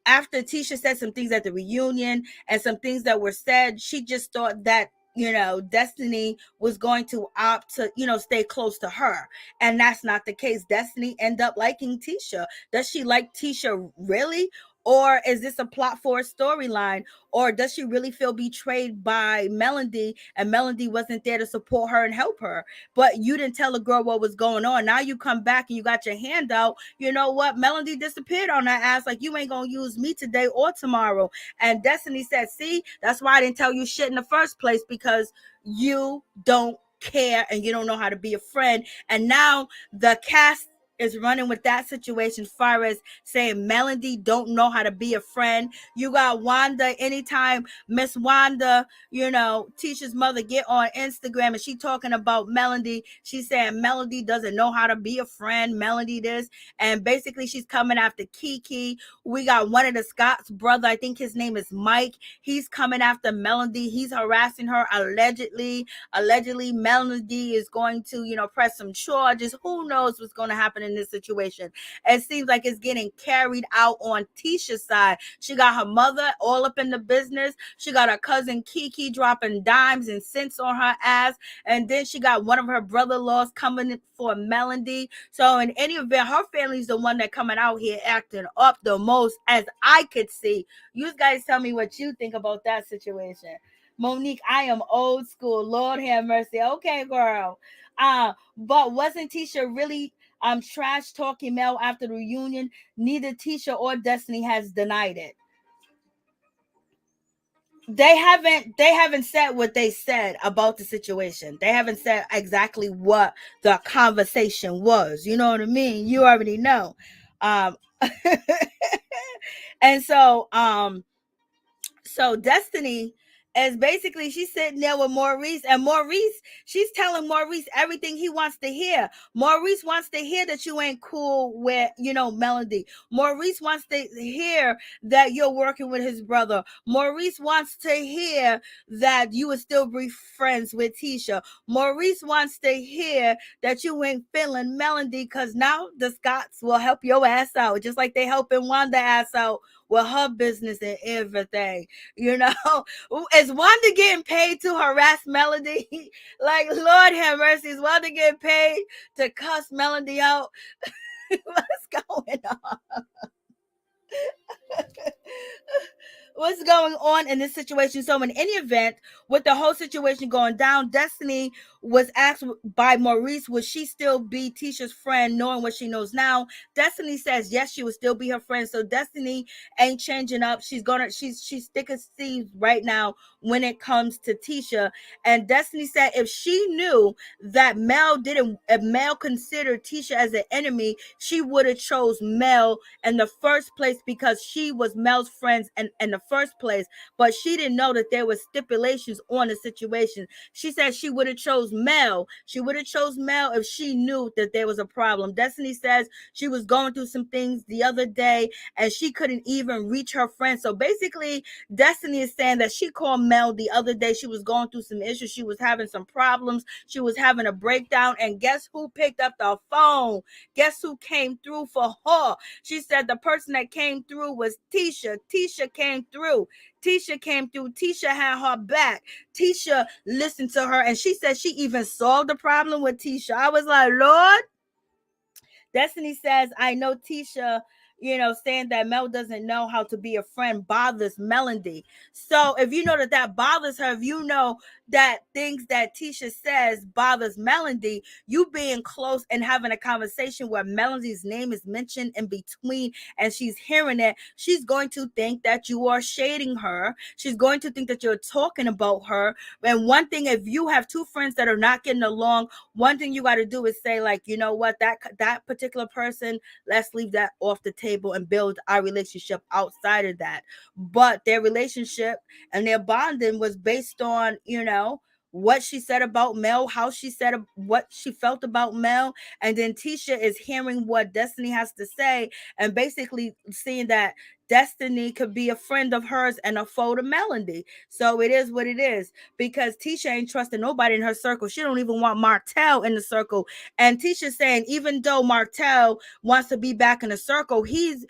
after Tisha said some things at the reunion and some things that were said, she just thought that, you know, Destiny was going to opt to, you know, stay close to her. And that's not the case. Destiny ended up liking Tisha. Does she like Tisha really? Or is this a plot for a storyline? Or does she really feel betrayed by Melody, and Melody wasn't there to support her and help her? But you didn't tell the girl what was going on. Now you come back and you got your hand out. You know what? Melody disappeared on that ass like you ain't gonna use me today or tomorrow. And Destiny said, see, that's why I didn't tell you shit in the first place, because you don't care and you don't know how to be a friend. And now the cast is running with that situation as far as saying Melody don't know how to be a friend. You got Wanda. Anytime Miss Wanda, you know, Tisha's mother, get on Instagram and she talking about Melody, she's saying Melody doesn't know how to be a friend. Melody this. And basically she's coming after Kiki. We got one of the Scott's brother, I think his name is Mike. He's coming after Melody. He's harassing her allegedly. Allegedly Melody is going to, you know, press some charges. Who knows what's going to happen in this situation? It seems like it's getting carried out on Tisha's side. She got her mother all up in the business. She got her cousin Kiki dropping dimes and cents on her ass. And then she got one of her brother-in-laws coming for Melody. So in any event, her family's the one that coming out here acting up the most, as I could see. You guys tell me what you think about that situation. Monique, I am old school. Lord have mercy. Okay, girl. But wasn't Tisha really trash talking Mel after the reunion? Neither Tisha or Destiny has denied it. They haven't said what they said about the situation. They haven't said exactly what the conversation was. You know what I mean? You already know. And so Destiny is basically, she's sitting there with Maurice, and Maurice, she's telling Maurice everything he wants to hear. Maurice wants to hear that you ain't cool with, you know, Melody. Maurice wants to hear that you're working with his brother. Maurice wants to hear that you would still be friends with Tisha. Maurice wants to hear that you ain't feeling Melody, because now the Scotts will help your ass out, just like they helping Wanda ass out with her business and everything. You know, is Wanda getting paid to harass Melody? Like, Lord have mercy, is Wanda getting paid to cuss Melody out? What's going on? What's going on in this situation? So in any event, with the whole situation going down, Destiny was asked by Maurice, would she still be Tisha's friend, knowing what she knows now? Destiny says yes, she would still be her friend. So Destiny ain't changing up. She's thick as thieves right now when it comes to Tisha. And Destiny said if she knew that if Mel considered Tisha as an enemy, she would have chose Mel in the first place, because she was Mel's friends in the first place, but she didn't know that there was stipulations on the situation. She said she would have chose Mel. She would have chose Mel if she knew that there was a problem. Destiny says she was going through some things the other day and she couldn't even reach her friend. So basically, Destiny is saying that she called Mel the other day. She was going through some issues. She was having some problems. She was having a breakdown. And guess who picked up the phone? Guess who came through for her? She said the person that came through was Tisha. Tisha came through. Tisha came through. Tisha had her back. Tisha listened to her. And she said she even solved the problem with Tisha. I was like, Lord. Destiny says, I know Tisha, saying that Mel doesn't know how to be a friend bothers Melody. So if you know that bothers her, if you know that things that Tisha says bothers Melody, you being close and having a conversation where Melody's name is mentioned in between and she's hearing it, she's going to think that you are shading her. She's going to think that you're talking about her. And one thing, if you have two friends that are not getting along, one thing you got to do is say, like, you know what, that particular person, let's leave that off the table and build our relationship outside of that. But their relationship and their bonding was based on, what she said about Mel, how she said what she felt about Mel. And then Tisha is hearing what Destiny has to say and basically seeing that Destiny could be a friend of hers and a foe to Melody. So it is what it is, because Tisha ain't trusting nobody in her circle. She don't even want Martell in the circle. And Tisha's saying, even though Martell wants to be back in the circle, he's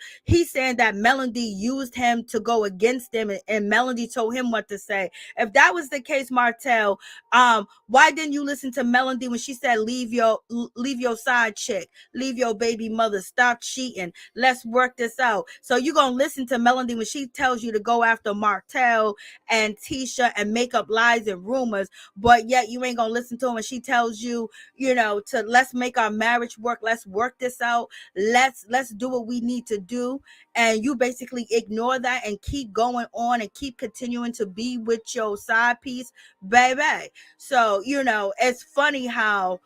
saying that Melody used him to go against him, and Melody told him what to say. If that was the case, Martell, why didn't you listen to Melody when she said, leave your side chick, leave your baby mother, stop cheating, let's work this out? So you're gonna listen to Melody when she tells you to go after Martell and Tisha and make up lies and rumors, but yet you ain't gonna listen to her when she tells you, to let's make our marriage work, let's work this out, let's do what we need to do. And you basically ignore that and keep going on and keep continuing to be with your side piece, baby. So, it's funny how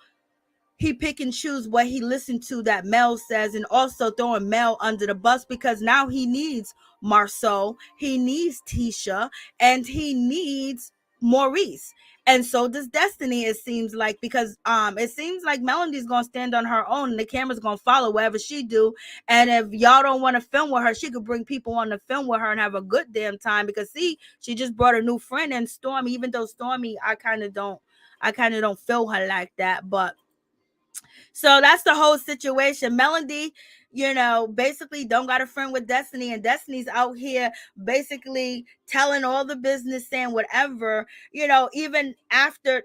he pick and choose what he listened to that Mel says, and also throwing Mel under the bus, because now he needs Marceau, he needs Tisha, and he needs Maurice. And so does Destiny, it seems like, because it seems like Melody's gonna stand on her own and the camera's gonna follow wherever she do. And if y'all don't want to film with her, she could bring people on to film with her and have a good damn time, because see, she just brought a new friend in, Stormy. Even though Stormy, I kind of don't feel her like that. But so that's the whole situation. Melody, basically don't got a friend with Destiny, and Destiny's out here basically telling all the business, saying whatever, even after,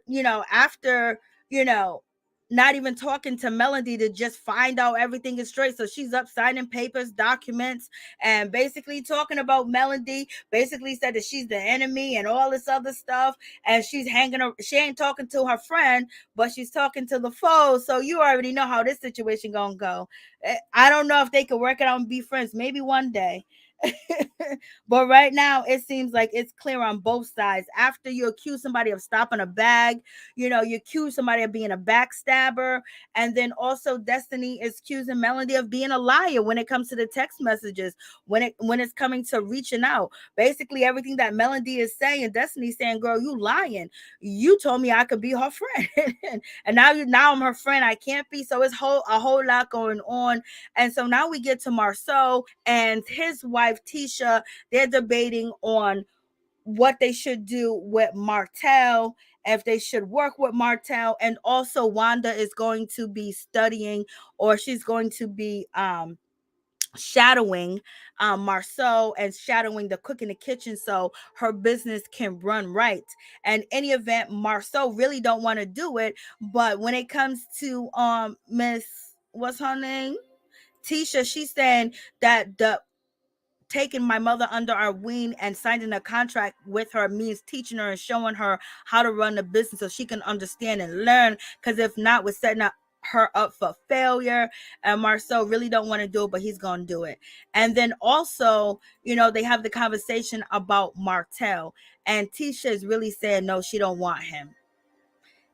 not even talking to Melody to just find out everything is straight. So she's up signing papers, documents, and basically talking about Melody, basically said that she's the enemy and all this other stuff. And she ain't talking to her friend, but she's talking to the foe. So you already know how this situation gonna go. I don't know if they could work it out and be friends. Maybe one day. But right now it seems like it's clear on both sides. After you accuse somebody of stopping a bag, you accuse somebody of being a backstabber, and then also Destiny is accusing Melody of being a liar when it comes to the text messages, when it's coming to reaching out. Basically everything that Melody is saying, Destiny's saying, girl, you lying. You told me I could be her friend and now I'm her friend, I can't be. So it's a whole lot going on. And so now we get to Marceau and his wife Tisha. They're debating on what they should do with Martell, if they should work with Martell. And also Wanda is going to be studying, or she's going to be shadowing Marceau and shadowing the cook in the kitchen so her business can run right. And any event, Marceau really don't want to do it, but when it comes to Miss, what's her name, Tisha, she's saying that the taking my mother under our wing and signing a contract with her means teaching her and showing her how to run the business so she can understand and learn, because if not, we're setting her up for failure. And Marceau really don't want to do it, but he's gonna do it. And then also, they have the conversation about Martell, and Tisha is really saying no, she don't want him.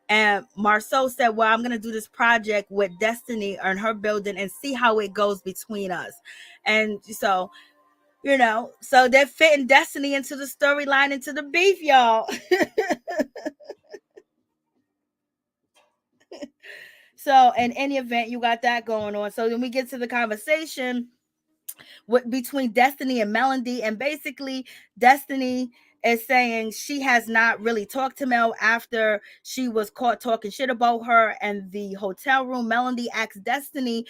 And Marceau said, well, I'm going to do this project with Destiny in her building and see how it goes between us. And so So they're fitting Destiny into the storyline, into the beef, y'all. So in any event, you got that going on. So then we get to the conversation between Destiny and Melody, and basically Destiny is saying she has not really talked to Mel after she was caught talking shit about her in the hotel room. Melody asks Destiny,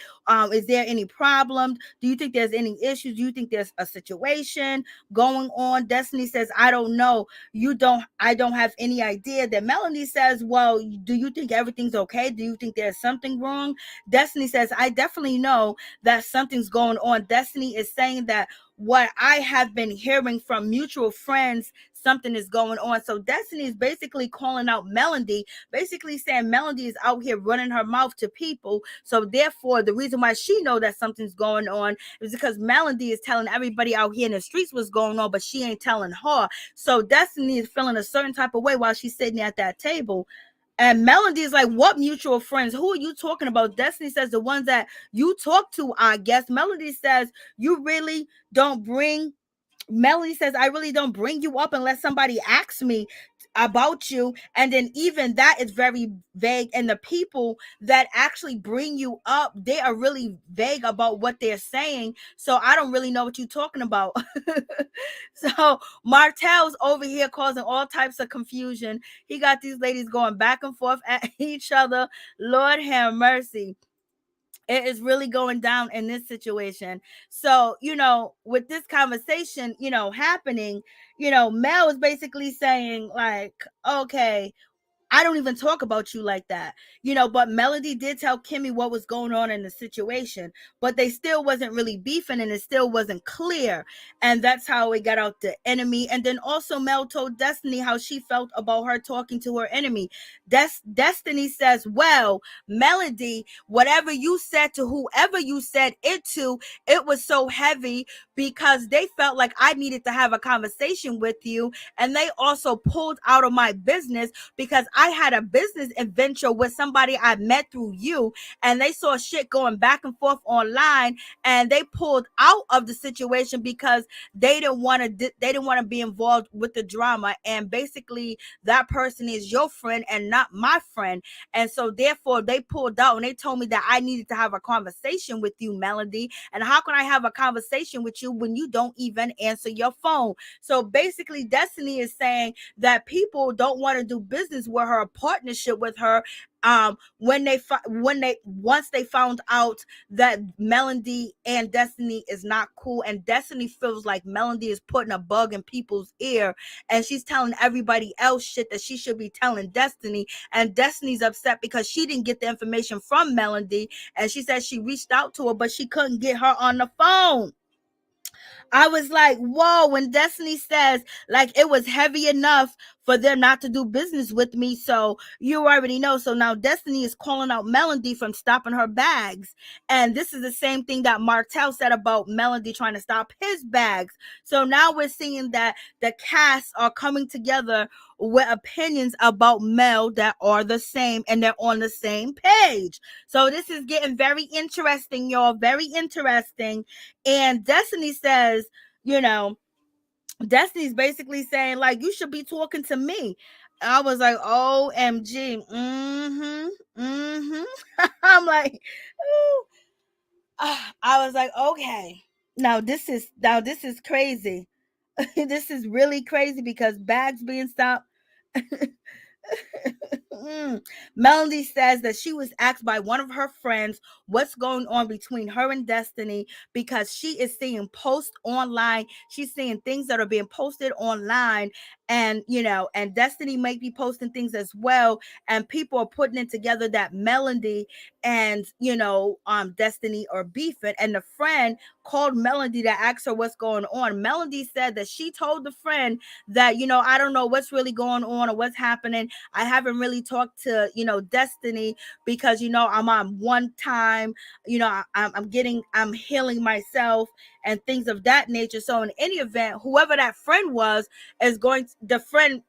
is there any problem? Do you think there's any issues? Do you think there's a situation going on? Destiny says, I don't know. I don't have any idea. Then Melody says, well, do you think everything's okay? Do you think there's something wrong? Destiny says, I definitely know that something's going on. Destiny is saying that what I have been hearing from mutual friends, something is going on. So Destiny is basically calling out Melody, basically saying Melody is out here running her mouth to people. So therefore, the reason why she know that something's going on is because Melody is telling everybody out here in the streets what's going on, but she ain't telling her. So Destiny is feeling a certain type of way while she's sitting at that table. And Melody is like, what mutual friends? Who are you talking about? Destiny says, the ones that you talk to, I guess. Melody says, Melody says, I really don't bring you up unless somebody asks me about you. And then even that is very vague. And the people that actually bring you up, they are really vague about what they're saying. So I don't really know what you're talking about. So Martell's over here causing all types of confusion. He got these ladies going back and forth at each other. Lord have mercy. It is really going down in this situation. So, with this conversation, happening, Mel is basically saying like, okay, I don't even talk about you like that, but Melody did tell Kimmi what was going on in the situation, but they still wasn't really beefing and it still wasn't clear. And that's how it got out the enemy. And then also Mel told Destiny how she felt about her talking to her enemy. Destiny says, well, Melody, whatever you said to whoever you said it to, it was so heavy because they felt like I needed to have a conversation with you. And they also pulled out of my business because I had a business adventure with somebody I met through you, and they saw shit going back and forth online, and they pulled out of the situation because they didn't want to be involved with the drama. And basically that person is your friend and not my friend. And so therefore they pulled out and they told me that I needed to have a conversation with you, Melody. And how can I have a conversation with you when you don't even answer your phone? So basically Destiny is saying that people don't want to do business with her, a partnership with her, once they found out that Melody and Destiny is not cool, and Destiny feels like Melody is putting a bug in people's ear, and she's telling everybody else shit that she should be telling Destiny, and Destiny's upset because she didn't get the information from Melody, and she said she reached out to her, but she couldn't get her on the phone. I was like, whoa, when Destiny says like it was heavy enough for them not to do business with me. So you already know. So now Destiny is calling out Melody from stopping her bags. And this is the same thing that Martell said about Melody trying to stop his bags. So now we're seeing that the casts are coming together with opinions about Mel that are the same, and they're on the same page. So this is getting very interesting, y'all. Very interesting. And Destiny says, Destiny's basically saying like, you should be talking to me. I was like, OMG. I'm like, ooh. I was like, okay. Now this is crazy. This is really crazy because bags being stopped. Melody says that she was asked by one of her friends what's going on between her and Destiny because she is seeing posts online. She's seeing things that are being posted online, and and Destiny might be posting things as well, and people are putting it together that Melody and Destiny are beefing. And the friend called Melody to ask her what's going on. Melody said that she told the friend that I don't know what's really going on or what's happening. I haven't really talked to Destiny because I'm on one time, I'm healing myself and things of that nature. So in any event, whoever that friend was is the friend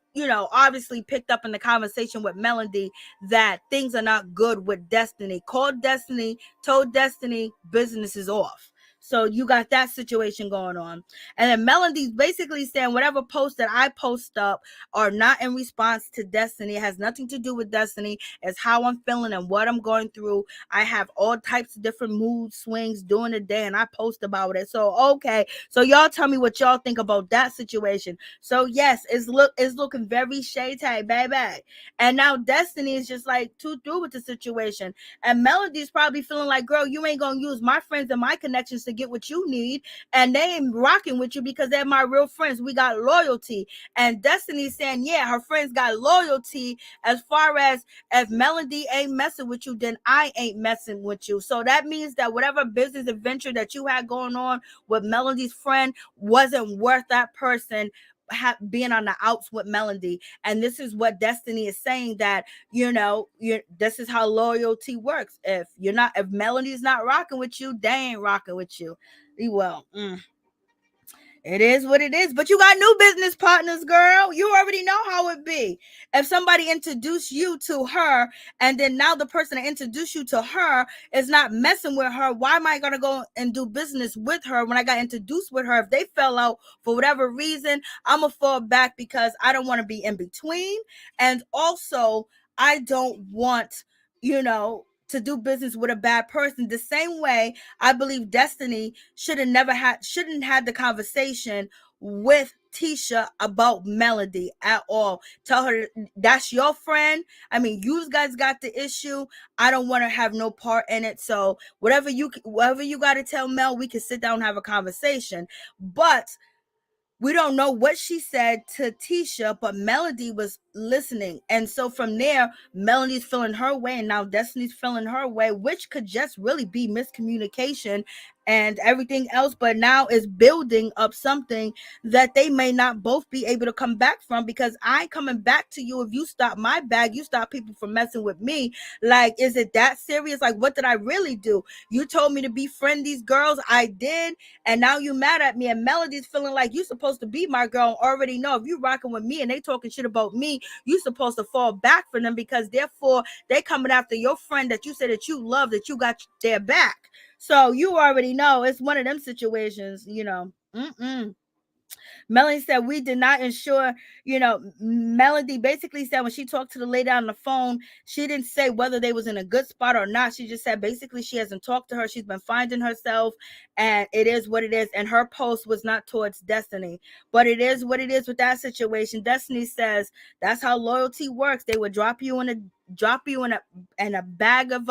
obviously picked up in the conversation with Melody that things are not good with Destiny. Called Destiny, told Destiny business is off. So you got that situation going on. And then Melody's basically saying whatever posts that I post up are not in response to Destiny. It has nothing to do with Destiny. It's how I'm feeling and what I'm going through. I have all types of different mood swings during the day and I post about it. So okay. So y'all tell me what y'all think about that situation. So yes, it's looking very shady, baby. And now Destiny is just like too through with the situation. And Melody's probably feeling like, girl, you ain't gonna use my friends and my connections to get what you need. And they ain't rocking with you because they're my real friends. We got loyalty. And Destiny's saying, yeah, her friends got loyalty as far as if Melody ain't messing with you, then I ain't messing with you. So that means that whatever business adventure that you had going on with Melody's friend wasn't worth that person being on the outs with Melody. And this is what Destiny is saying, that this is how loyalty works. If Melody's not rocking with you, they ain't rocking with you. Well, it is what it is. But you got new business partners, girl. You already know how it be. If somebody introduced you to her, and then now the person that introduced you to her is not messing with her, why am I going to go and do business with her when I got introduced with her? If they fell out for whatever reason, I'm going to fall back because I don't want to be in between. And also, I don't want, to do business with a bad person. The same way I believe Destiny shouldn't had the conversation with Tisha about Melody at all. Tell her that's your friend. I mean, you guys got the issue. I don't want to have no part in it. So whatever you got to tell Mel, we can sit down and have a conversation. But we don't know what she said to Tisha, but Melody was listening. And so from there, Melody's feeling her way, and now Destiny's feeling her way, which could just really be miscommunication and everything else. But now it's building up something that they may not both be able to come back from, because I ain't coming back to you if you stop my bag, you stop people from messing with me. Like, is it that serious? Like, what did I really do? You told me to befriend these girls, I did, and now you mad at me. And Melody's feeling like you supposed to be my girl. Already know if you rocking with me and they talking shit about me, you supposed to fall back for them, because therefore they coming after your friend that you said that you love, that you got their back. So you already know it's one of them situations, Melody said, we did not ensure, Melody basically said when she talked to the lady on the phone, she didn't say whether they was in a good spot or not. She just said basically she hasn't talked to her. She's been finding herself, and it is what it is. And her post was not towards Destiny, but it is what it is with that situation. Destiny says that's how loyalty works. They would drop you in a bag of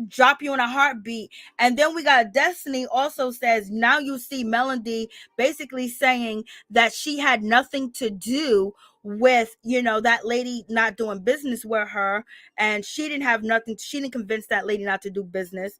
drop you in a heartbeat. And then we got Destiny also says, now you see Melody basically saying that she had nothing to do with, that lady not doing business with her, and she didn't convince that lady not to do business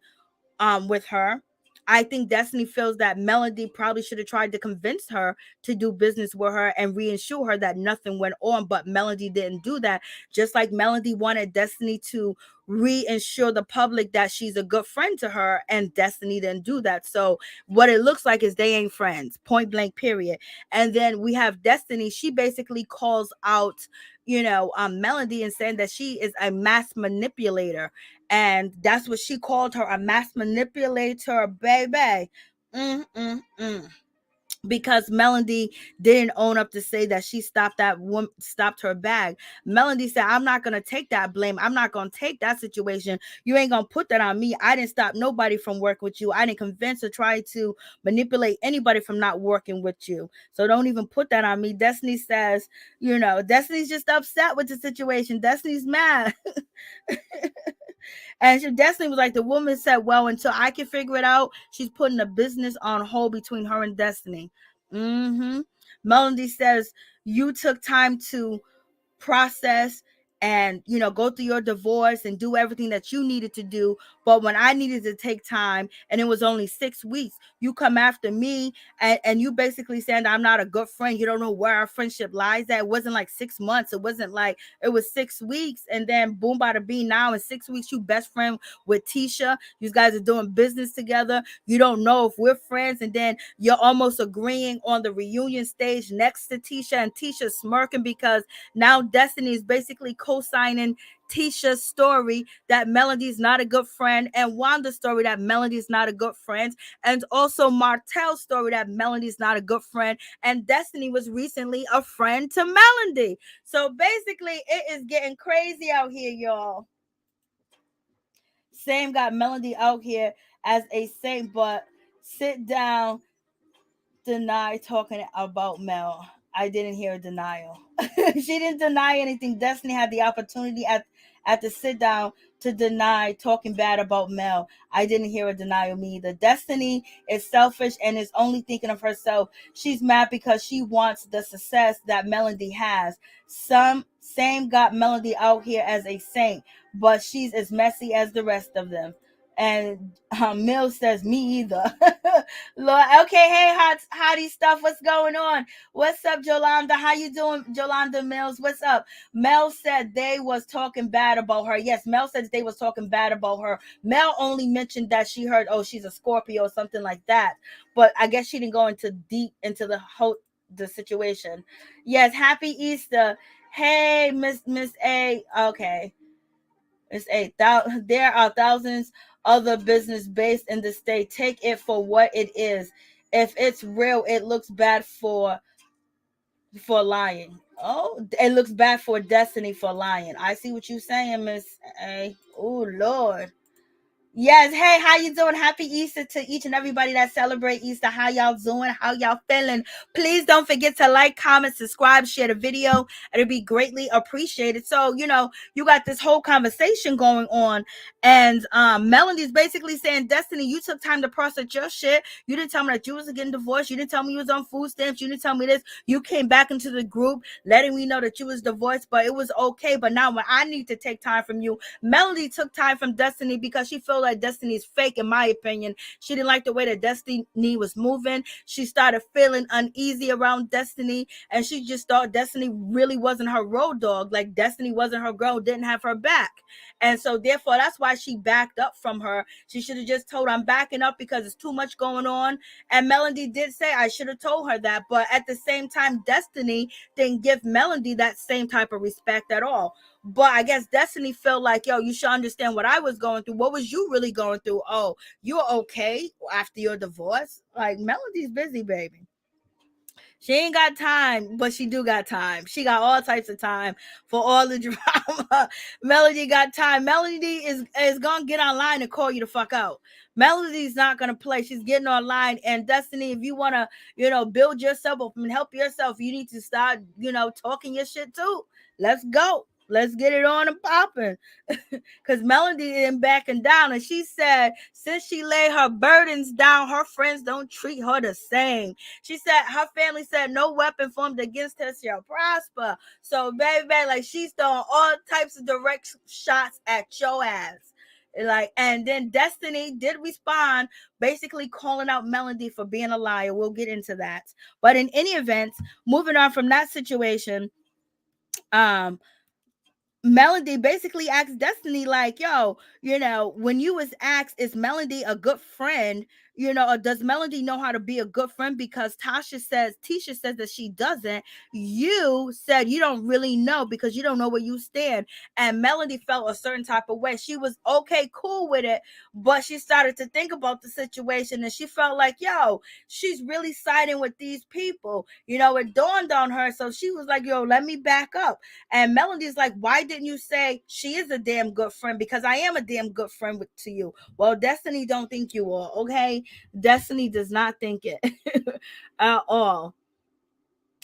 with her. I think Destiny feels that Melody probably should have tried to convince her to do business with her and reassure her that nothing went on, but Melody didn't do that. Just like Melody wanted Destiny to reassure the public that she's a good friend to her, and Destiny didn't do that. So what it looks like is they ain't friends, point blank, period. And then we have Destiny. She basically calls out, Melody, and saying that she is a mass manipulator. And that's what she called her, a mass manipulator, baby. Because Melody didn't own up to say that she stopped her bag. Melody said, I'm not going to take that blame. I'm not going to take that situation. You ain't going to put that on me. I didn't stop nobody from working with you. I didn't convince or try to manipulate anybody from not working with you. So don't even put that on me. Destiny says, Destiny's just upset with the situation. Destiny's mad. And Destiny was like, the woman said, well, until I can figure it out, she's putting the business on hold between her and Destiny. Melody says, you took time to process and go through your divorce and do everything that you needed to do, but when I needed to take time and it was only 6 weeks, you come after me and you basically saying I'm not a good friend. You don't know where our friendship lies at. It wasn't like 6 months. It wasn't like it was 6 weeks, and then boom, bada bing, now in 6 weeks you best friend with Tisha. You guys are doing business together. You don't know if we're friends, and then you're almost agreeing on the reunion stage next to Tisha, and Tisha smirking because now Destiny is basically co-signing Tisha's story that Melody's not a good friend, and Wanda's story that Melody's not a good friend, and also Martell's story that Melody's not a good friend, and Destiny was recently a friend to Melody. So basically, it is getting crazy out here, y'all. Same got Melody out here as a saint, but sit down, deny talking about Mel. I didn't hear a denial. She didn't deny anything. Destiny had the opportunity at the sit down to deny talking bad about Mel. I didn't hear a denial me either. Destiny is selfish and is only thinking of herself. She's mad because she wants the success that Melody has. Same got Melody out here as a saint, but she's as messy as the rest of them. And Mill says, me either. Lord, okay, hey, hottie stuff, what's going on? What's up, Jolanda? How you doing, Jolanda Mills? What's up? Mel said they was talking bad about her. Yes, Mel said they was talking bad about her. Mel only mentioned that she heard, oh, she's a Scorpio or something like that. But I guess she didn't go into deep into the situation. Yes, happy Easter. Hey, Miss A. Okay. It's there are thousands other business based in the state. Take it for what it is. If it's real, it looks bad for lying. Oh, it looks bad for Destiny for lying. I see what you're saying, Miss A. Oh Lord. Yes. Hey, how you doing? Happy Easter to each and everybody that celebrate Easter. How y'all doing? How y'all feeling? Please don't forget to like, comment, subscribe, share the video. It'll be greatly appreciated. So, you got this whole conversation going on, and Melody's basically saying, Destiny, you took time to process your shit. You didn't tell me that you was getting divorced. You didn't tell me you was on food stamps. You didn't tell me this. You came back into the group letting me know that you was divorced, but it was okay. But now when I need to take time from you, Melody took time from Destiny because she felt like Destiny is fake, in my opinion. She didn't like the way that Destiny was moving. She started feeling uneasy around Destiny, and she just thought Destiny really wasn't her road dog. Like Destiny wasn't her girl, didn't have her back. And so therefore, that's why she backed up from her. She should have just told, I'm backing up because it's too much going on. And Melody did say, I should have told her that. But at the same time, Destiny didn't give Melody that same type of respect at all. But I guess Destiny felt like, yo, you should understand what I was going through. What was you really going through? Oh, you're okay after your divorce? Like, Melody's busy, baby. She ain't got time, but she do got time. She got all types of time for all the drama. Melody got time. Melody is gonna get online and call you the fuck out. Melody's not gonna play. She's getting online. And Destiny, if you wanna, build yourself up and help yourself, you need to start, talking your shit too. Let's go. Let's get it on and popping. Because Melody isn't backing down. And she said, since she laid her burdens down, her friends don't treat her the same. She said, her family said, no weapon formed against her shall prosper. So, baby, like, she's throwing all types of direct shots at your ass. And then Destiny did respond, basically calling out Melody for being a liar. We'll get into that. But in any event, moving on from that situation, Melody basically asked Destiny, like, yo, when you was asked, is Melody a good friend? Or does Melody know how to be a good friend? Because Tisha says that she doesn't. You said you don't really know because you don't know where you stand. And Melody felt a certain type of way. She was okay, cool with it, but she started to think about the situation and she felt like, yo, she's really siding with these people. It dawned on her. So she was like, yo, let me back up. And Melody's like, why didn't you say she is a damn good friend? Because I am a damn good friend to you. Well, Destiny don't think you are, okay? Destiny does not think it at all.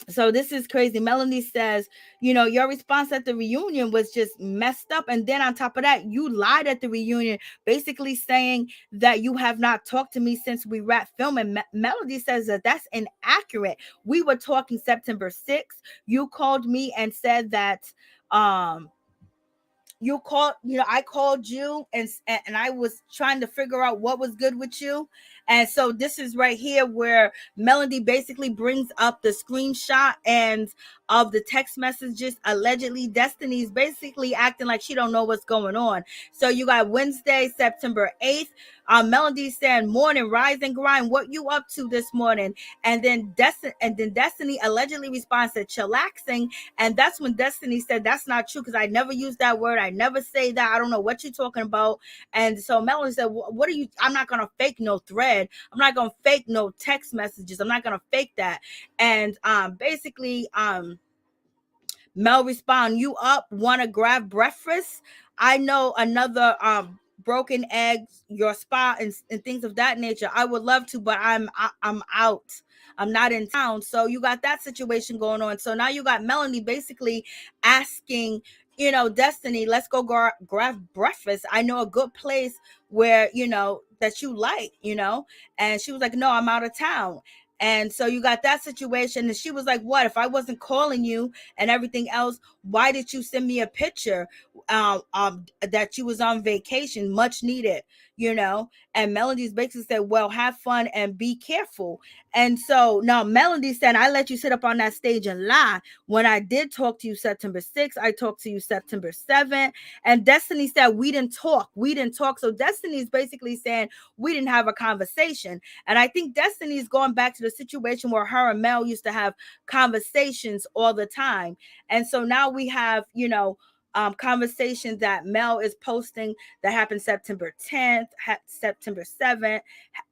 So this is crazy. Melody says, your response at the reunion was just messed up. And then on top of that, you lied at the reunion, basically saying that you have not talked to me since we wrapped filming. Melody says that that's inaccurate. We were talking September 6th. You called me and said that, I called you and I was trying to figure out what was good with you. And so this is right here where Melody basically brings up the screenshot and of the text messages. Allegedly, Destiny's basically acting like she don't know what's going on. So you got Wednesday, September 8th. Melody saying, "Morning, rise and grind. What you up to this morning?" And then Destiny allegedly responds to chillaxing. And that's when Destiny said, "That's not true, because I never use that word. I never say that. I don't know what you're talking about." And so Melody said, "What are you? I'm not gonna fake no thread. I'm not gonna fake no text messages. I'm not gonna fake that." And basically Mel respond, "You up? Wanna grab breakfast? I know another broken eggs, your spot, and things of that nature. I would love to, but I'm out. I'm not in town." So you got that situation going on. So now you got Melanie basically asking, Destiny, "Let's go grab breakfast. I know a good place where, that you like, And she was like, "No, I'm out of town." And so you got that situation. And she was like, "What? If I wasn't calling you and everything else, why did you send me a picture that you was on vacation, much needed, And Melody's basically said, "Well, have fun and be careful." And so now Melody said, "I let you sit up on that stage and lie. When I did talk to you September 6th, I talked to you September 7th. And Destiny said, we didn't talk. So Destiny's basically saying we didn't have a conversation. And I think Destiny's going back to the situation where her and Mel used to have conversations all the time. And so now we have, conversations that Mel is posting that happened September 10th, September 7th,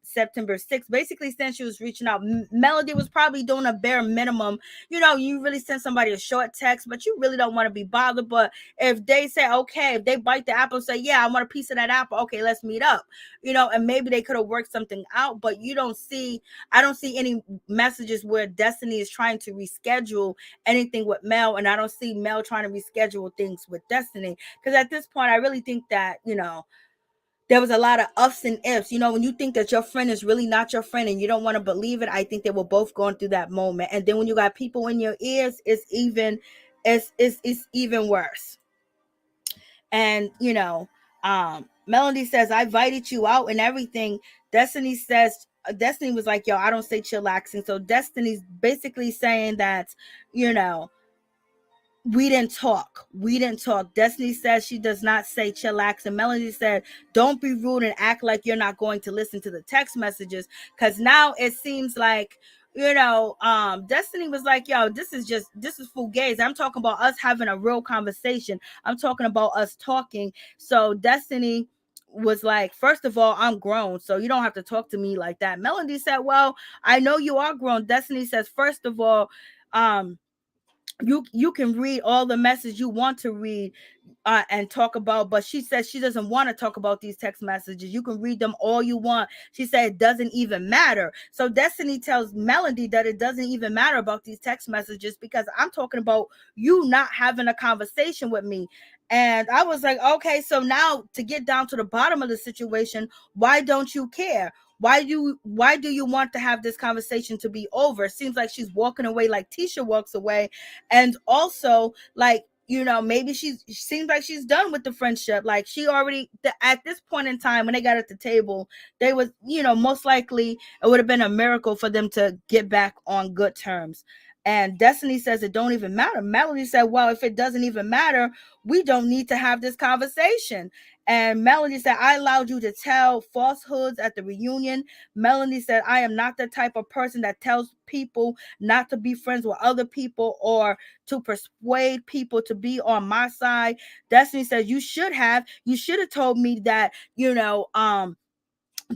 September 6th, basically saying she was reaching out. Melody was probably doing a bare minimum. You really send somebody a short text, but you really don't want to be bothered. But if they say, okay, if they bite the apple and say, "Yeah, I want a piece of that apple. Okay, let's meet up," and maybe they could have worked something out. But I don't see any messages where Destiny is trying to reschedule anything with Mel. And I don't see Mel trying to reschedule things with Destiny. Because at this point, I really think that, there was a lot of ups and ifs. When you think that your friend is really not your friend and you don't want to believe it, I think they were both going through that moment. And then when you got people in your ears, it's even worse. And Melody says, "I invited you out and everything." Destiny was like, "Yo, I don't say chillaxing." So Destiny's basically saying that, we didn't talk. Destiny says she does not say chillax. And Melody said, "Don't be rude and act like you're not going to listen to the text messages." Because now it seems like, Destiny was like, "Yo, this is fugazi. I'm talking about us having a real conversation. I'm talking about us talking." So Destiny was like, "First of all, I'm grown, so you don't have to talk to me like that." Melody said, "Well, I know you are grown." Destiny says, "First of all, you can read all the message you want to read and talk about," but she says she doesn't want to talk about these text messages. "You can read them all you want." She said it doesn't even matter. So Destiny tells Melody that it doesn't even matter about these text messages because I'm talking about you not having a conversation with me. And I was like, okay, so now to get down to the bottom of the situation, why don't you care? Why do you want to have this conversation to be over? It seems like she's walking away like Tisha walks away. And also, like, maybe she seems like she's done with the friendship. Like she already, at this point in time, when they got at the table, they was, most likely it would have been a miracle for them to get back on good terms. And Destiny says it don't even matter. Melody said, "Well, if it doesn't even matter, we don't need to have this conversation." And Melody said, "I allowed you to tell falsehoods at the reunion." Melody said, "I am not the type of person that tells people not to be friends with other people or to persuade people to be on my side." Destiny says, you should have told me that,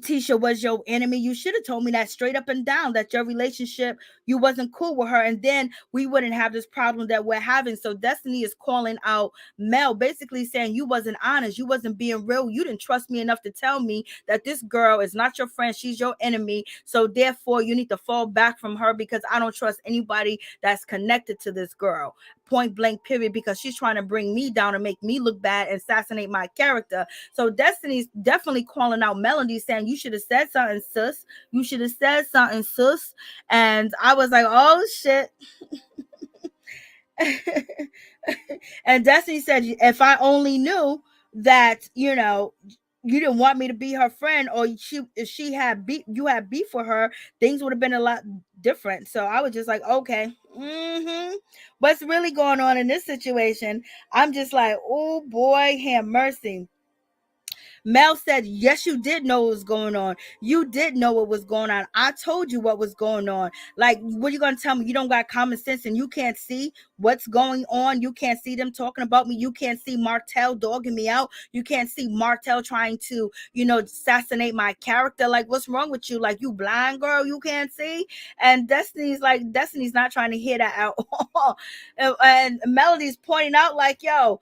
Tisha was your enemy. You should have told me that straight up and down, that your relationship, you wasn't cool with her, and then we wouldn't have this problem that we're having. So Destiny is calling out Mel, basically saying you wasn't honest, you wasn't being real, you didn't trust me enough to tell me that this girl is not your friend, she's your enemy. So therefore you need to fall back from her because I don't trust anybody that's connected to this girl. Point blank period, because she's trying to bring me down and make me look bad and assassinate my character. So Destiny's definitely calling out Melody, saying you should have said something, sis. You should have said something, sis. And I was like, oh shit. And Destiny said, if I only knew that, you didn't want me to be her friend, or if she had beef, you had beef with her, things would have been a lot different. So I was just like, okay, what's really going on in this situation? I'm just like, oh boy, have mercy. Mel said, yes, you did know what was going on. You did know what was going on. I told you what was going on. Like, what are you going to tell me? You don't got common sense and you can't see what's going on. You can't see them talking about me. You can't see Martell dogging me out. You can't see Martell trying to, assassinate my character. Like, what's wrong with you? Like, you blind, girl? You can't see? And Destiny's not trying to hear that at all. And Melody's pointing out, like, yo,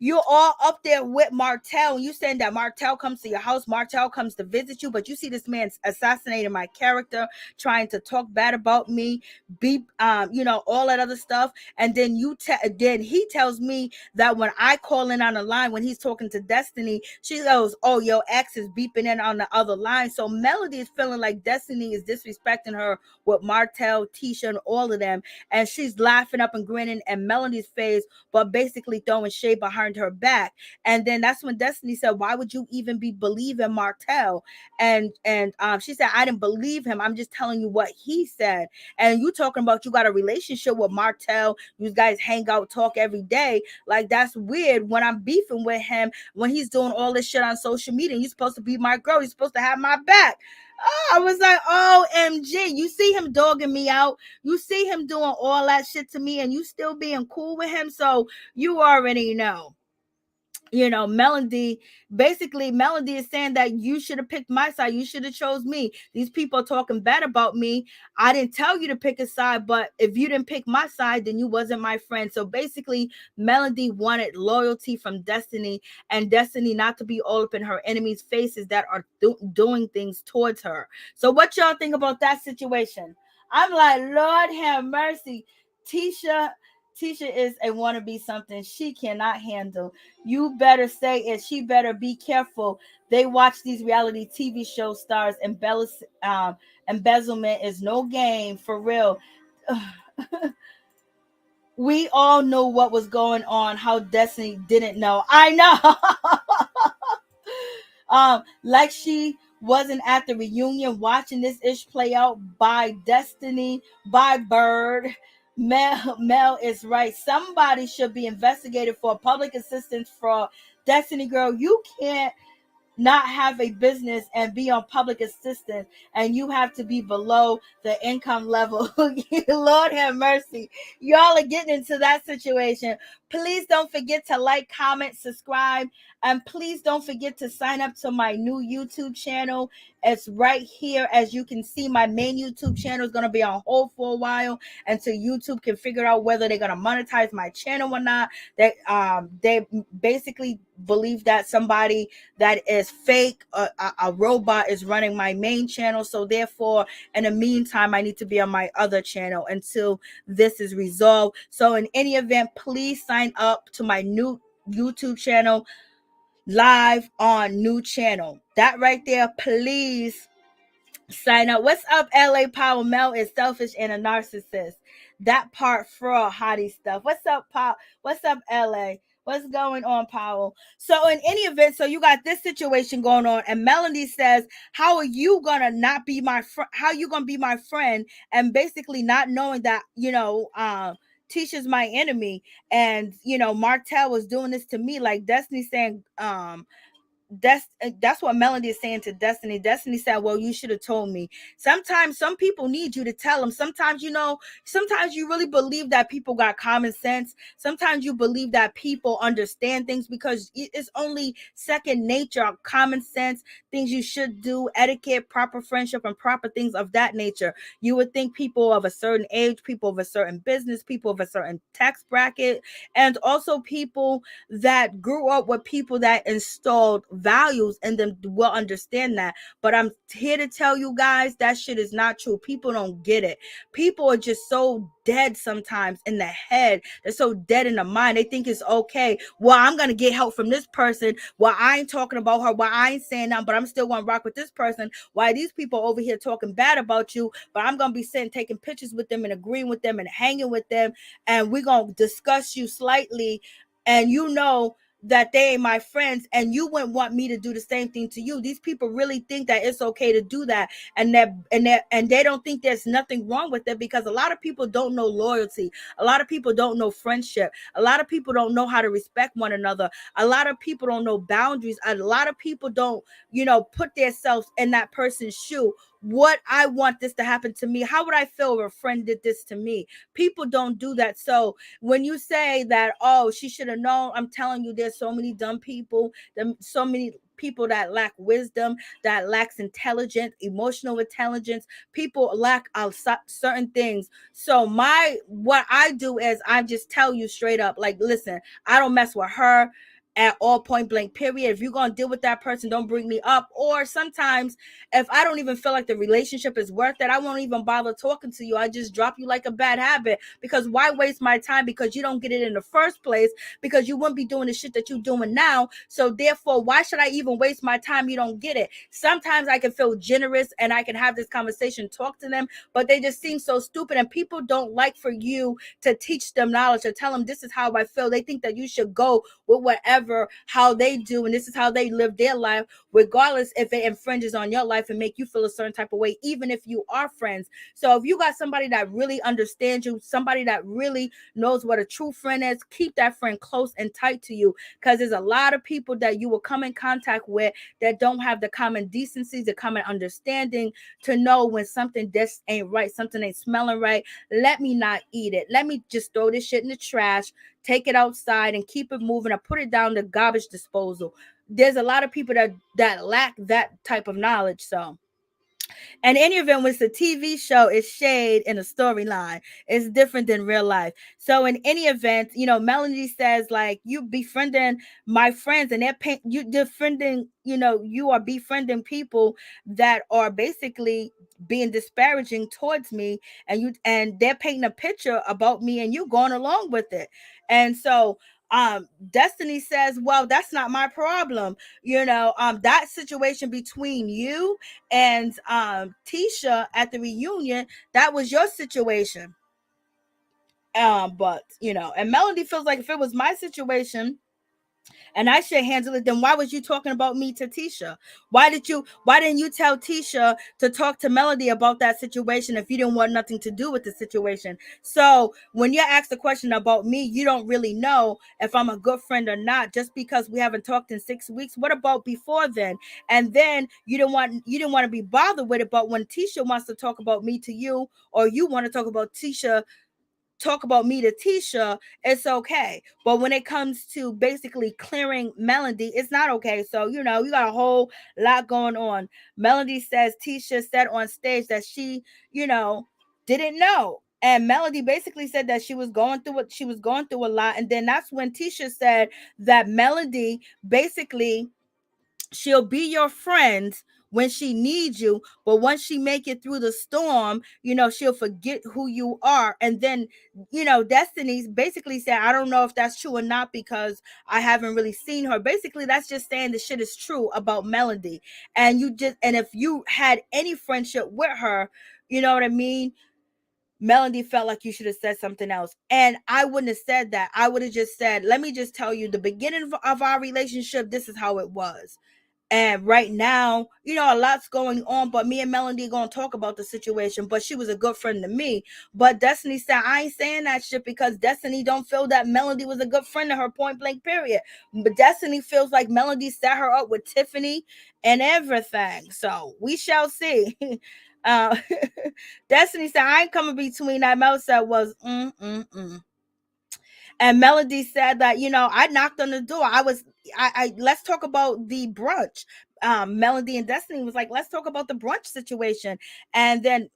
you're all up there with Martell, and you saying that Martell comes to your house, Martell comes to visit you, but you see this man assassinating my character, trying to talk bad about me, be all that other stuff. And then then he tells me that when I call in on the line, when he's talking to Destiny, she goes, oh, your ex is beeping in on the other line. So Melody is feeling like Destiny is disrespecting her with Martell, Tisha, and all of them, and she's laughing up and grinning in Melody's face, but basically throwing shade behind her back. And then that's when Destiny said, why would you even be believing Martell? And she said, I didn't believe him, I'm just telling you what he said. And you talking about you got a relationship with Martell, you guys hang out, talk every day. Like, that's weird when I'm beefing with him, when he's doing all this shit on social media. You're supposed to be my girl, you're supposed to have my back. Oh, I was like, OMG, you see him dogging me out, you see him doing all that shit to me, and you still being cool with him. So you already know. Melody is saying that you should have picked my side. You should have chose me. These people are talking bad about me. I didn't tell you to pick a side, but if you didn't pick my side, then you wasn't my friend. So basically, Melody wanted loyalty from Destiny, and Destiny not to be all up in her enemies' faces that are doing things towards her. So what y'all think about that situation? I'm like, Lord have mercy. Tisha is a wannabe something she cannot handle. You better say it. She better be careful. They watch these reality TV show stars. Embezzlement is no game, for real. We all know what was going on. How Destiny didn't know. I know. Like she wasn't at the reunion watching this ish play out. By Destiny, by Bird. Mel is right. Somebody should be investigated for public assistance fraud. Destiny girl, you can't not have a business and be on public assistance, and you have to be below the income level. Lord have mercy. Y'all are getting into that situation. Please don't forget to like, comment, subscribe, and please don't forget to sign up to my new YouTube channel. It's right here. As you can see, my main YouTube channel is going to be on hold for a while until YouTube can figure out whether they're going to monetize my channel or not. They basically believe that somebody that is fake, a robot, is running my main channel. So therefore, in the meantime, I need to be on my other channel until this is resolved. So in any event, please sign up to my new YouTube channel, live on new channel. That right there, please sign up. What's up, LA Power? Mel is selfish and a narcissist. That part fraud, hottie stuff. What's up, Power? What's up, LA? What's going on, Powell? So in any event, so you got this situation going on, and Melanie says, how are you gonna not be my friend? How you gonna be my friend? And basically not knowing that, Tisha's my enemy, and Martell was doing this to me. Like Destiny saying, that's what Melody is saying to Destiny. Destiny said, well, you should have told me. Sometimes some people need you to tell them. Sometimes you really believe that people got common sense. Sometimes you believe that people understand things because it's only second nature, common sense, things you should do, etiquette, proper friendship, and proper things of that nature. You would think people of a certain age, people of a certain business, people of a certain tax bracket, and also people that grew up with people that installed values in them will understand that. But I'm here to tell you guys that shit is not true. People don't get it. People are just so dead sometimes in the head. They're so dead in the mind. They think it's okay. Well, I'm gonna get help from this person. Well, I ain't talking about her. Well, I ain't saying nothing, but I'm still gonna rock with this person. Why these people over here talking bad about you, but I'm gonna be sitting taking pictures with them and agreeing with them and hanging with them, and we're gonna discuss you slightly. And that they ain't my friends, and you wouldn't want me to do the same thing to you. These people really think that it's okay to do that, and they don't think there's nothing wrong with it, because a lot of people don't know loyalty. A lot of people don't know friendship. A lot of people don't know how to respect one another. A lot of people don't know boundaries. A lot of people don't, put themselves in that person's shoe. What I want this to happen to me. How would I feel if a friend did this to me? People don't do that. So when you say that, oh, she should have known, I'm telling you, there's so many dumb people, so many people that lack wisdom, that lacks intelligence, emotional intelligence. People lack certain things. So what I do is I just tell you straight up, like, listen, I don't mess with her at all, point blank, period. If you're going to deal with that person, don't bring me up. Or sometimes if I don't even feel like the relationship is worth it, I won't even bother talking to you. I just drop you like a bad habit, because why waste my time? Because you don't get it in the first place, because you wouldn't be doing the shit that you're doing now. So therefore, why should I even waste my time? You don't get it. Sometimes I can feel generous and I can have this conversation, talk to them, but they just seem so stupid, and people don't like for you to teach them knowledge or tell them this is how I feel. They think that you should go with whatever, how they do, and this is how they live their life, regardless if it infringes on your life and make you feel a certain type of way, even if you are friends. So if you got somebody that really understands you, somebody that really knows what a true friend is, keep that friend close and tight to you, because there's a lot of people that you will come in contact with that don't have the common decency, the common understanding to know when something just ain't right, something ain't smelling right. Let me not eat it. Let me just throw this shit in the trash, take it outside and keep it moving, or put it down the garbage disposal. There's a lot of people that lack that type of knowledge. So in any event, when it's a TV show, it's shade in a storyline. It's different than real life. So in any event, Melanie says, like, you befriending my friends, and you befriending, you are befriending people that are basically being disparaging towards me, and they're painting a picture about me, and you going along with it. And so Destiny says, well, that's not my problem. That situation between you and Tisha at the reunion, that was your situation. But and Melody feels like if it was my situation and I should handle it, then why was you talking about me to Tisha? Why didn't you tell Tisha to talk to Melody about that situation if you didn't want nothing to do with the situation? So when you're asked a question about me, you don't really know if I'm a good friend or not, just because we haven't talked in 6 weeks. What about before then? And then you didn't want to be bothered with it, but when Tisha wants to talk about me to you, or you want to talk about me to Tisha, it's okay. But when it comes to basically clearing Melody, it's not okay. So, you got a whole lot going on. Melody says Tisha said on stage that she, didn't know. And Melody basically said that she was going through a lot. And then that's when Tisha said that Melody basically, she'll be your friend when she needs you, but once she make it through the storm, she'll forget who you are. And then, Destiny's basically said, I don't know if that's true or not, because I haven't really seen her. Basically, that's just saying the shit is true about Melody. And if you had any friendship with her, you know what I mean? Melody felt like you should have said something else. And I wouldn't have said that. I would have just said, let me just tell you, the beginning of our relationship, this is how it was. And right now, a lot's going on, but me and Melody are going to talk about the situation. But she was a good friend to me. But Destiny said, I ain't saying that shit because Destiny don't feel that Melody was a good friend to her, point blank, period. But Destiny feels like Melody set her up with Tiffany and everything. So we shall see. Destiny said, I ain't coming between that. Mel said was, And Melody said that, I knocked on the door. I let's talk about the brunch. Melody and Destiny was like, let's talk about the brunch situation. And then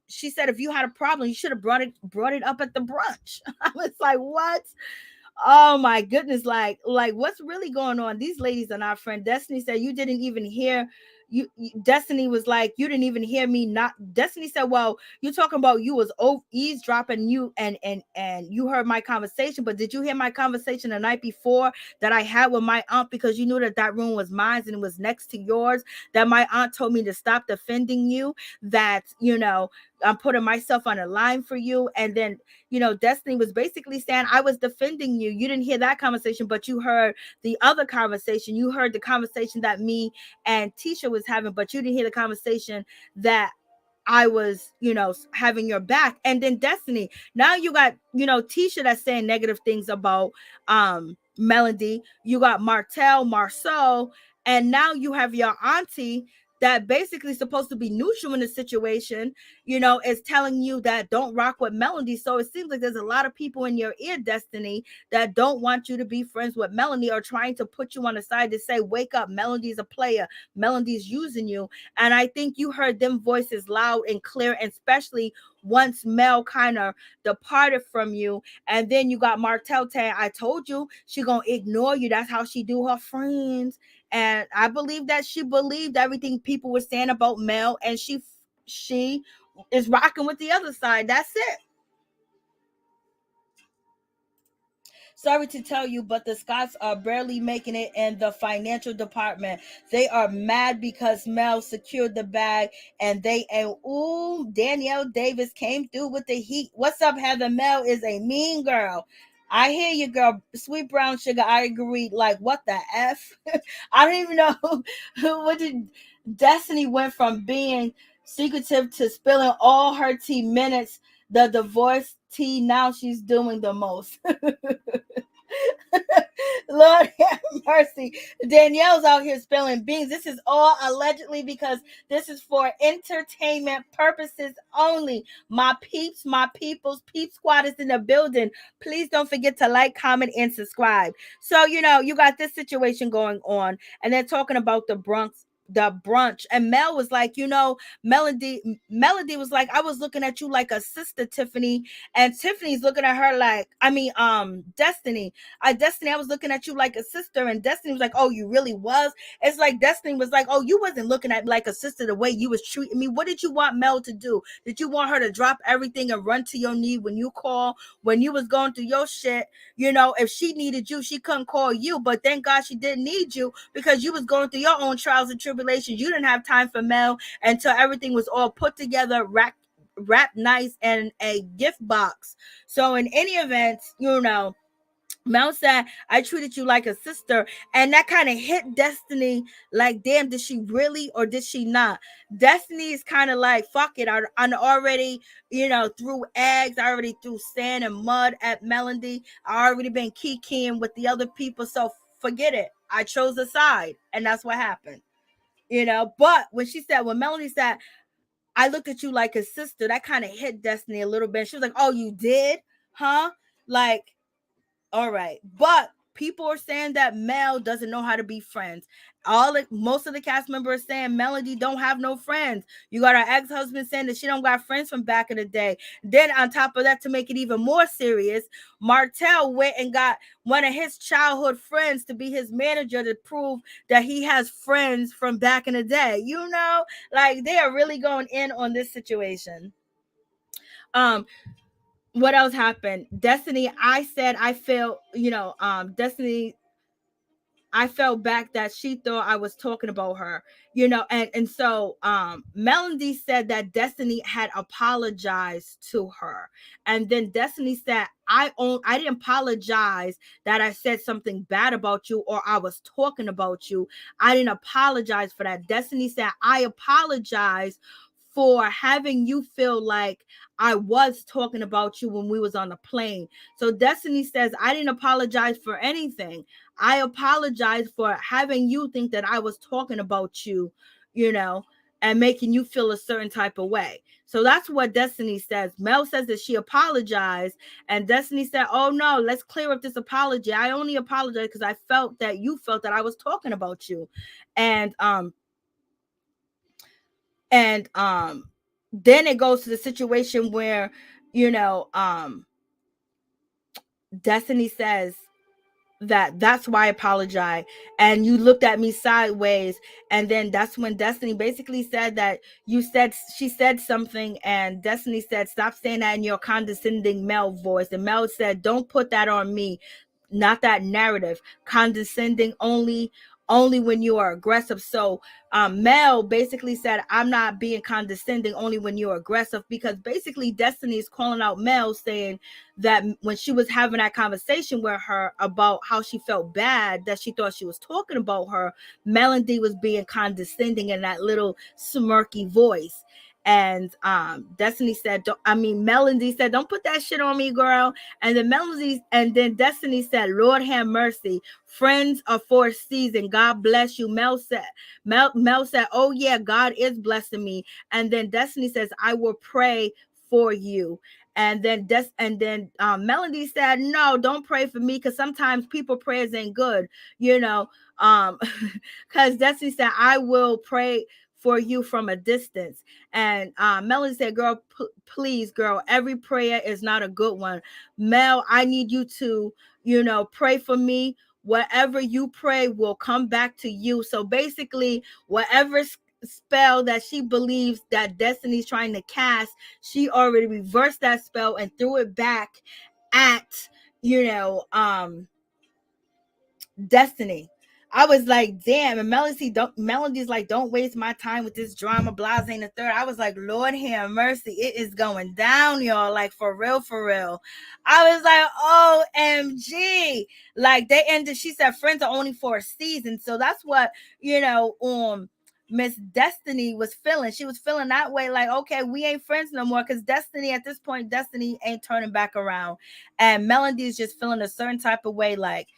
she said, if you had a problem, you should have brought it up at the brunch. I was like, what? Oh my goodness, like what's really going on? These ladies are not friends. Destiny said, you didn't even hear Destiny was like, you didn't even hear me. Not Destiny said, well, you're talking about you was eavesdropping, you and you heard my conversation, but did you hear my conversation the night before that I had with my aunt, because you knew that room was mine and it was next to yours, that my aunt told me to stop defending you, that I'm putting myself on a line for you. And then, Destiny was basically saying, I was defending you. You didn't hear that conversation, but you heard the other conversation. You heard the conversation that me and Tisha was having, but you didn't hear the conversation that I was, having your back. And then Destiny, now you got, Tisha that's saying negative things about Melody. You got Martell, Marceau, and now you have your auntie that basically supposed to be neutral in the situation, is telling you that don't rock with Melody. So it seems like there's a lot of people in your ear, Destiny, that don't want you to be friends with Melody, or trying to put you on the side to say, wake up, Melody's a player, Melody's using you. And I think you heard them voices loud and clear, and especially once Mel kind of departed from you. And then you got Martell saying, I told you she gonna ignore you. That's how she do her friends. And I believe that she believed everything people were saying about Mel, and she is rocking with the other side. That's it. Sorry to tell you, but the Scotts are barely making it in the financial department. They are mad because Mel secured the bag, and Danielle Davis came through with the heat. What's up, Heather? Mel is a mean girl. I hear you, girl. Sweet brown sugar. I agree. Like, what the F? I don't even know what did Destiny went from being secretive to spilling all her tea minutes. The divorce tea, now she's doing the most. Lord have mercy. Danielle's out here spilling beans. This is all allegedly, because this is for entertainment purposes only. My peeps, my peoples, Peep Squad is in the building. Please don't forget to like, comment, and subscribe. So, you got this situation going on, and they're talking about the brunch, and Mel was like, Melody was like, I was looking at you like a sister, Tiffany, and Tiffany's looking at her like, Destiny, I was looking at you like a sister, and Destiny was like, oh, you really was? It's like Destiny was like, oh, you wasn't looking at me like a sister the way you was treating me. What did you want Mel to do? Did you want her to drop everything and run to your knee when you call, when you was going through your shit? If she needed you, she couldn't call you, but thank God she didn't need you, because you was going through your own trials and tribulations. You didn't have time for Mel until everything was all put together, wrapped nice, and a gift box. So in any event, Mel said, I treated you like a sister. And that kind of hit Destiny like, damn, did she really or did she not? Destiny is kind of like, fuck it. I already, threw eggs. I already threw sand and mud at Melody. I already been kikiing with the other people. So forget it. I chose a side. And that's what happened. But when Melody said, I looked at you like a sister, that kind of hit Destiny a little bit. She was like, oh, you did? Huh? Like, all right. But people are saying that Mel doesn't know how to be friends. Most of the cast members saying Melody don't have no friends. You got her ex-husband saying that she don't got friends from back in the day. Then on top of that, to make it even more serious, Martell went and got one of his childhood friends to be his manager to prove that he has friends from back in the day. Like, they are really going in on this situation. What else happened? Destiny, I said I felt, Destiny, I felt back that she thought I was talking about her, and so Melody said that Destiny had apologized to her. And then Destiny said, I didn't apologize that I said something bad about you or I was talking about you. I didn't apologize for that. Destiny said, I apologize for having you feel like I was talking about you when we was on the plane. So Destiny says, I didn't apologize for anything. I apologize for having you think that I was talking about you, and making you feel a certain type of way. So that's what Destiny says. Mel says that she apologized, and Destiny said, oh no, let's clear up this apology. I only apologized because I felt that you felt that I was talking about you. And then it goes to the situation where, Destiny says that's why I apologize. And you looked at me sideways. And then that's when Destiny basically said that she said something, and Destiny said, stop saying that in your condescending Mel voice. And Mel said, don't put that on me. Not that narrative. Condescending only only when you are aggressive. So Mel basically said, I'm not being condescending only when you're aggressive, because basically Destiny is calling out Mel, saying that when she was having that conversation with her about how she felt bad, that she thought she was talking about her, Melody was being condescending in that little smirky voice. And Destiny said, Melody said, don't put that shit on me, girl. And then Destiny said, Lord have mercy. Friends are for a season. God bless you. Mel said, oh yeah, God is blessing me. And then Destiny says, I will pray for you. And then Melody said, no, don't pray for me, because sometimes people prayers ain't good, because Destiny said, I will pray for you from a distance. And Melody said, girl, please, girl, every prayer is not a good one. Mel, I need you to, pray for me. Whatever you pray will come back to you. So basically, whatever spell that she believes that Destiny's trying to cast, she already reversed that spell and threw it back at, Destiny. I was like, damn. And Melody's like, don't waste my time with this drama, blase and the third. I was like, Lord have mercy, it is going down, y'all. Like, for real, for real. I was like, OMG. Like, they ended, she said friends are only for a season. So that's what, Miss Destiny was feeling. She was feeling that way, like, okay, we ain't friends no more, because Destiny, at this point, Destiny ain't turning back around. And Melody's just feeling a certain type of way, like,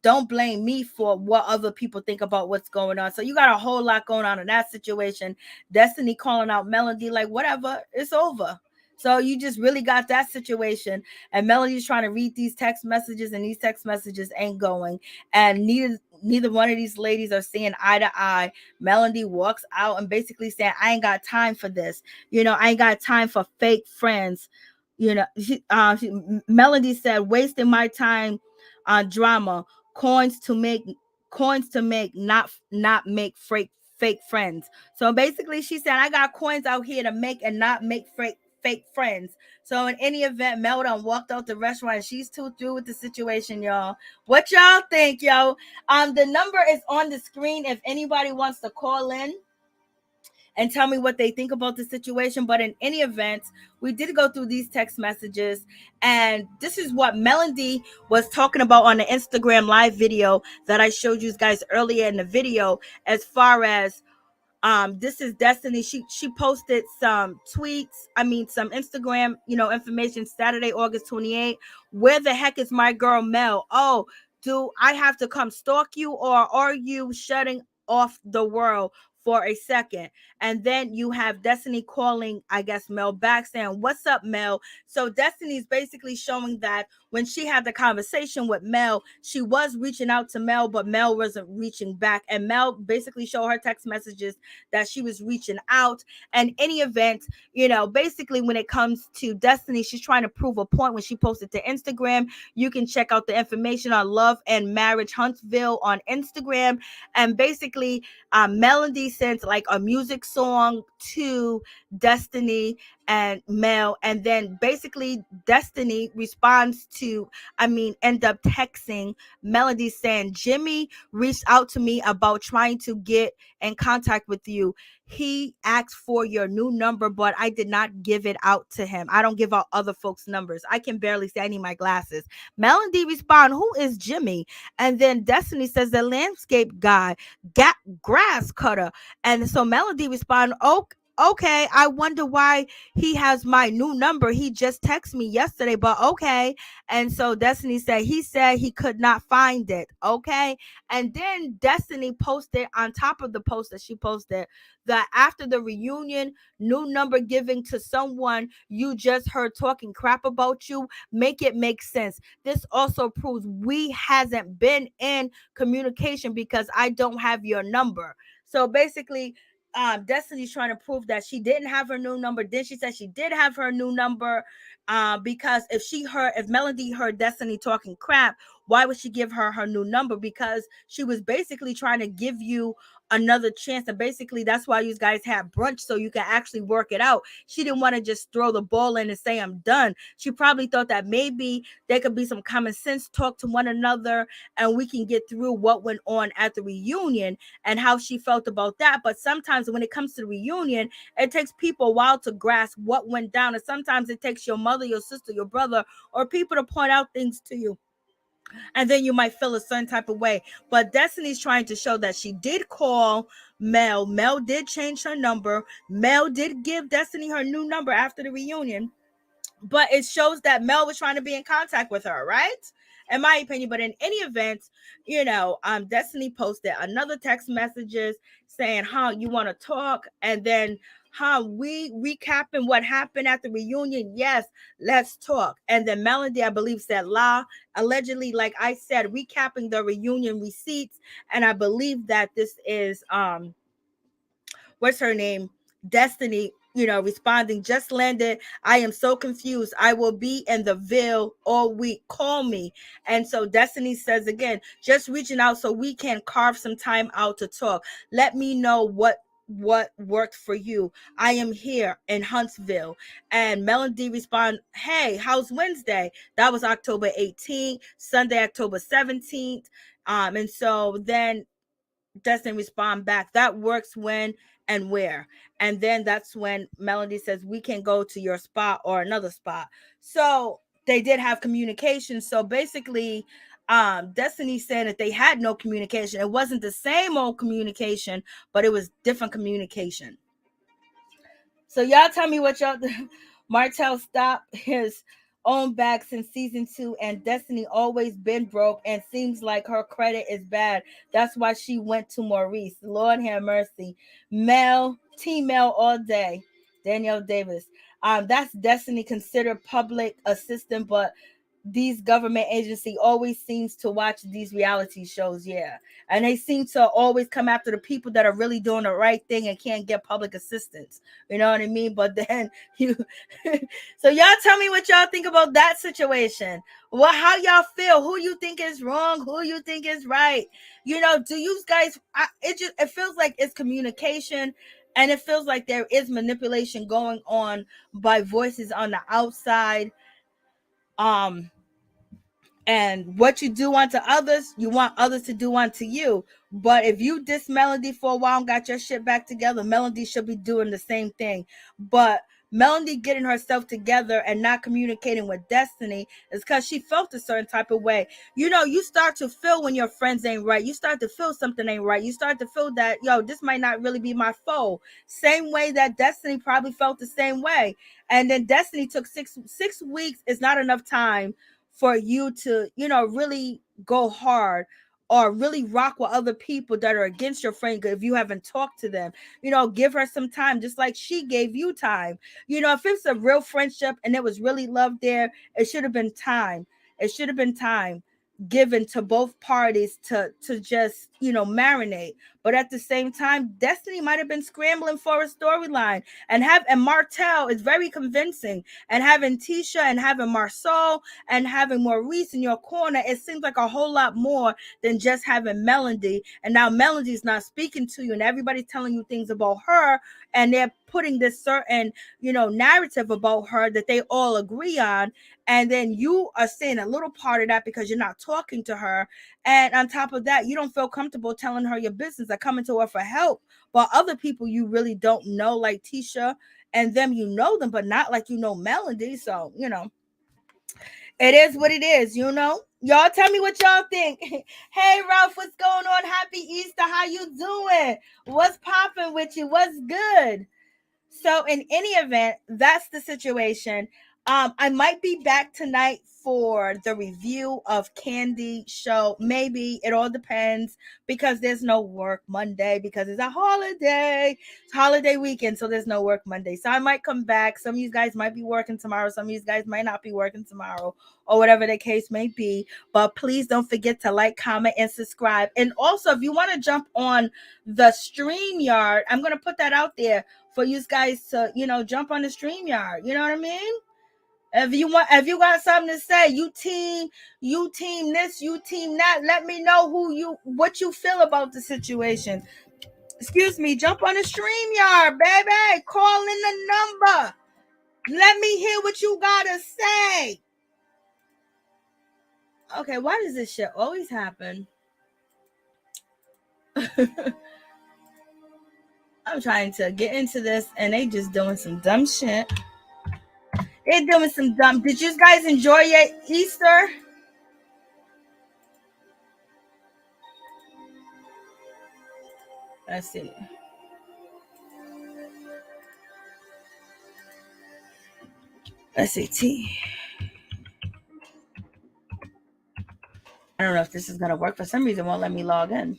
don't blame me for what other people think about what's going on. So you got a whole lot going on in that situation. Destiny calling out Melody, like, whatever, it's over. So you just really got that situation. And Melody's trying to read these text messages, and these text messages ain't going. And neither one of these ladies are seeing eye to eye. Melody walks out and basically saying, I ain't got time for this. I ain't got time for fake friends. Melody said, wasting my time on drama, coins to make, not make fake friends. So basically she said, I got coins out here to make and not make fake friends. So in any event, Mel done walked out the restaurant, and she's too through with the situation, y'all. What y'all think, yo? The number is on the screen if anybody wants to call in and tell me what they think about the situation. But in any event, we did go through these text messages, and this is what Melody was talking about on the Instagram live video that I showed you guys earlier in the video. As far as this is Destiny, she posted some tweets, some Instagram information, Saturday, August 28th. Where the heck is my girl Mel? Oh, do I have to come stalk you, or are you shutting off the world for a second? And then you have Destiny calling, I guess, Mel back, saying, what's up, Mel? So Destiny's basically showing that when she had the conversation with Mel, she was reaching out to Mel, but Mel wasn't reaching back. And Mel basically showed her text messages that she was reaching out. And any event, basically when it comes to Destiny, she's trying to prove a point. When she posted to Instagram, you can check out the information on Love and Marriage Huntsville on Instagram. And basically Melody sent like a music song to Destiny and Mel, and then basically Destiny responds to, end up texting Melody saying, Jimmy reached out to me about trying to get in contact with you. He asked for your new number, but I did not give it out to him. I don't give out other folks' numbers. I can barely see. I need my glasses. Melody respond, who is Jimmy? And then Destiny says, the landscape guy, grass cutter. And so Melody respond, okay, I wonder why he has my new number. He just texted me yesterday, but okay. And so Destiny said he could not find it. Okay. And then Destiny posted on top of the post that she posted that after the reunion, new number giving to someone you just heard talking crap about you, make it make sense. This also proves we hasn't been in communication because I don't have your number. So basically, Destiny's trying to prove that she didn't have her new number. Then she said she did have her new number, because if Melody heard Destiny talking crap, why would she give her new number? Because she was basically trying to give you another chance. And basically that's why you guys had brunch, so you can actually work it out. She didn't want to just throw the ball in and say I'm done. She probably thought that maybe there could be some common sense talk to one another, and we can get through what went on at the reunion and how she felt about that. But sometimes when it comes to the reunion, it takes people a while to grasp what went down, and sometimes it takes your mother, your sister, your brother, or people to point out things to you, and then you might feel a certain type of way. But Destiny's trying to show that she did call Mel. Mel did change her number. Mel did give Destiny her new number after the reunion, but it shows that Mel was trying to be in contact with her, right? In my opinion. But in any event, Destiny posted another text messages saying, you want to talk? And then, we recapping what happened at the reunion. Yes, let's talk. And then Melody, I believe, said, allegedly, like I said, recapping the reunion receipts. And I believe that this is, what's her name? Destiny, responding, just landed. I am so confused. I will be in the Ville all week. Call me. And so Destiny says again, just reaching out so we can carve some time out to talk. Let me know what worked for you. I am here in Huntsville. And Melody respond, hey, how's Wednesday? That was October 18th, Sunday, October 17th. And so then Destiny respond back, that works when and where. And then that's when Melody says, we can go to your spot or another spot. So they did have communication. So basically, Destiny said that they had no communication. It wasn't the same old communication, but it was different communication. So y'all tell me what y'all Martell stopped his own bag since season 2, and Destiny always been broke and seems like her credit is bad. That's why she went to Maurice. Lord have mercy. Team Mel all day. Danielle Davis. That's Destiny considered public assistant, but these government agency always seems to watch these reality shows, and they seem to always come after the people that are really doing the right thing and can't get public assistance. You know what I mean? But then so y'all tell me what y'all think about that situation. Well, how y'all feel? Who you think is wrong? Who you think is right? Do you guys? It feels like it's communication. And it feels like there is manipulation going on by voices on the outside. And what you do unto others, you want others to do unto you. But if you diss Melody for a while and got your shit back together, Melody should be doing the same thing. But Melody getting herself together and not communicating with Destiny is because she felt a certain type of way. You start to feel when your friends ain't right. You start to feel something ain't right. You start to feel that, this might not really be my foe. Same way that Destiny probably felt the same way. And then Destiny took 6 weeks. Is not enough time for you to, really go hard or really rock with other people that are against your friend if you haven't talked to them. Give her some time, just like she gave you time. If it's a real friendship and there was really love there, it should have been time. It should have been time given to both parties to just, marinate. But at the same time, Destiny might have been scrambling for a storyline, and Martell is very convincing, and having Tisha and having Marceau and having Maurice in your corner, it seems like a whole lot more than just having Melody. And now Melody's not speaking to you, and everybody's telling you things about her, and they're putting this certain, narrative about her that they all agree on. And then you are saying a little part of that because you're not talking to her. And on top of that, you don't feel comfortable telling her your business or coming to her for help. But other people you really don't know, like Tisha and them, know them, but not like Melody. So, it is what it is, Y'all tell me what y'all think. Hey, Ralph, what's going on? Happy Easter. How you doing? What's popping with you? What's good? So in any event, that's the situation. I might be back tonight for the review of Candy show. Maybe. It all depends, because there's no work Monday because it's a holiday. It's holiday weekend, so there's no work Monday. So I might come back. Some of you guys might be working tomorrow. Some of you guys might not be working tomorrow, or whatever the case may be. But please don't forget to like, comment, and subscribe. And also, if you want to jump on the StreamYard, I'm going to put that out there for you guys to, jump on the StreamYard. You know what I mean? If you got something to say, you team this, you team that. Let me know what you feel about the situation. Excuse me, jump on the StreamYard, baby. Call in the number. Let me hear what you gotta say. Okay, why does this shit always happen? I'm trying to get into this and they just doing some dumb shit. They're doing some dumb. Did you guys enjoy your Easter? Let's see. Let's see. T. I don't know if this is going to work. For some reason, it won't let me log in.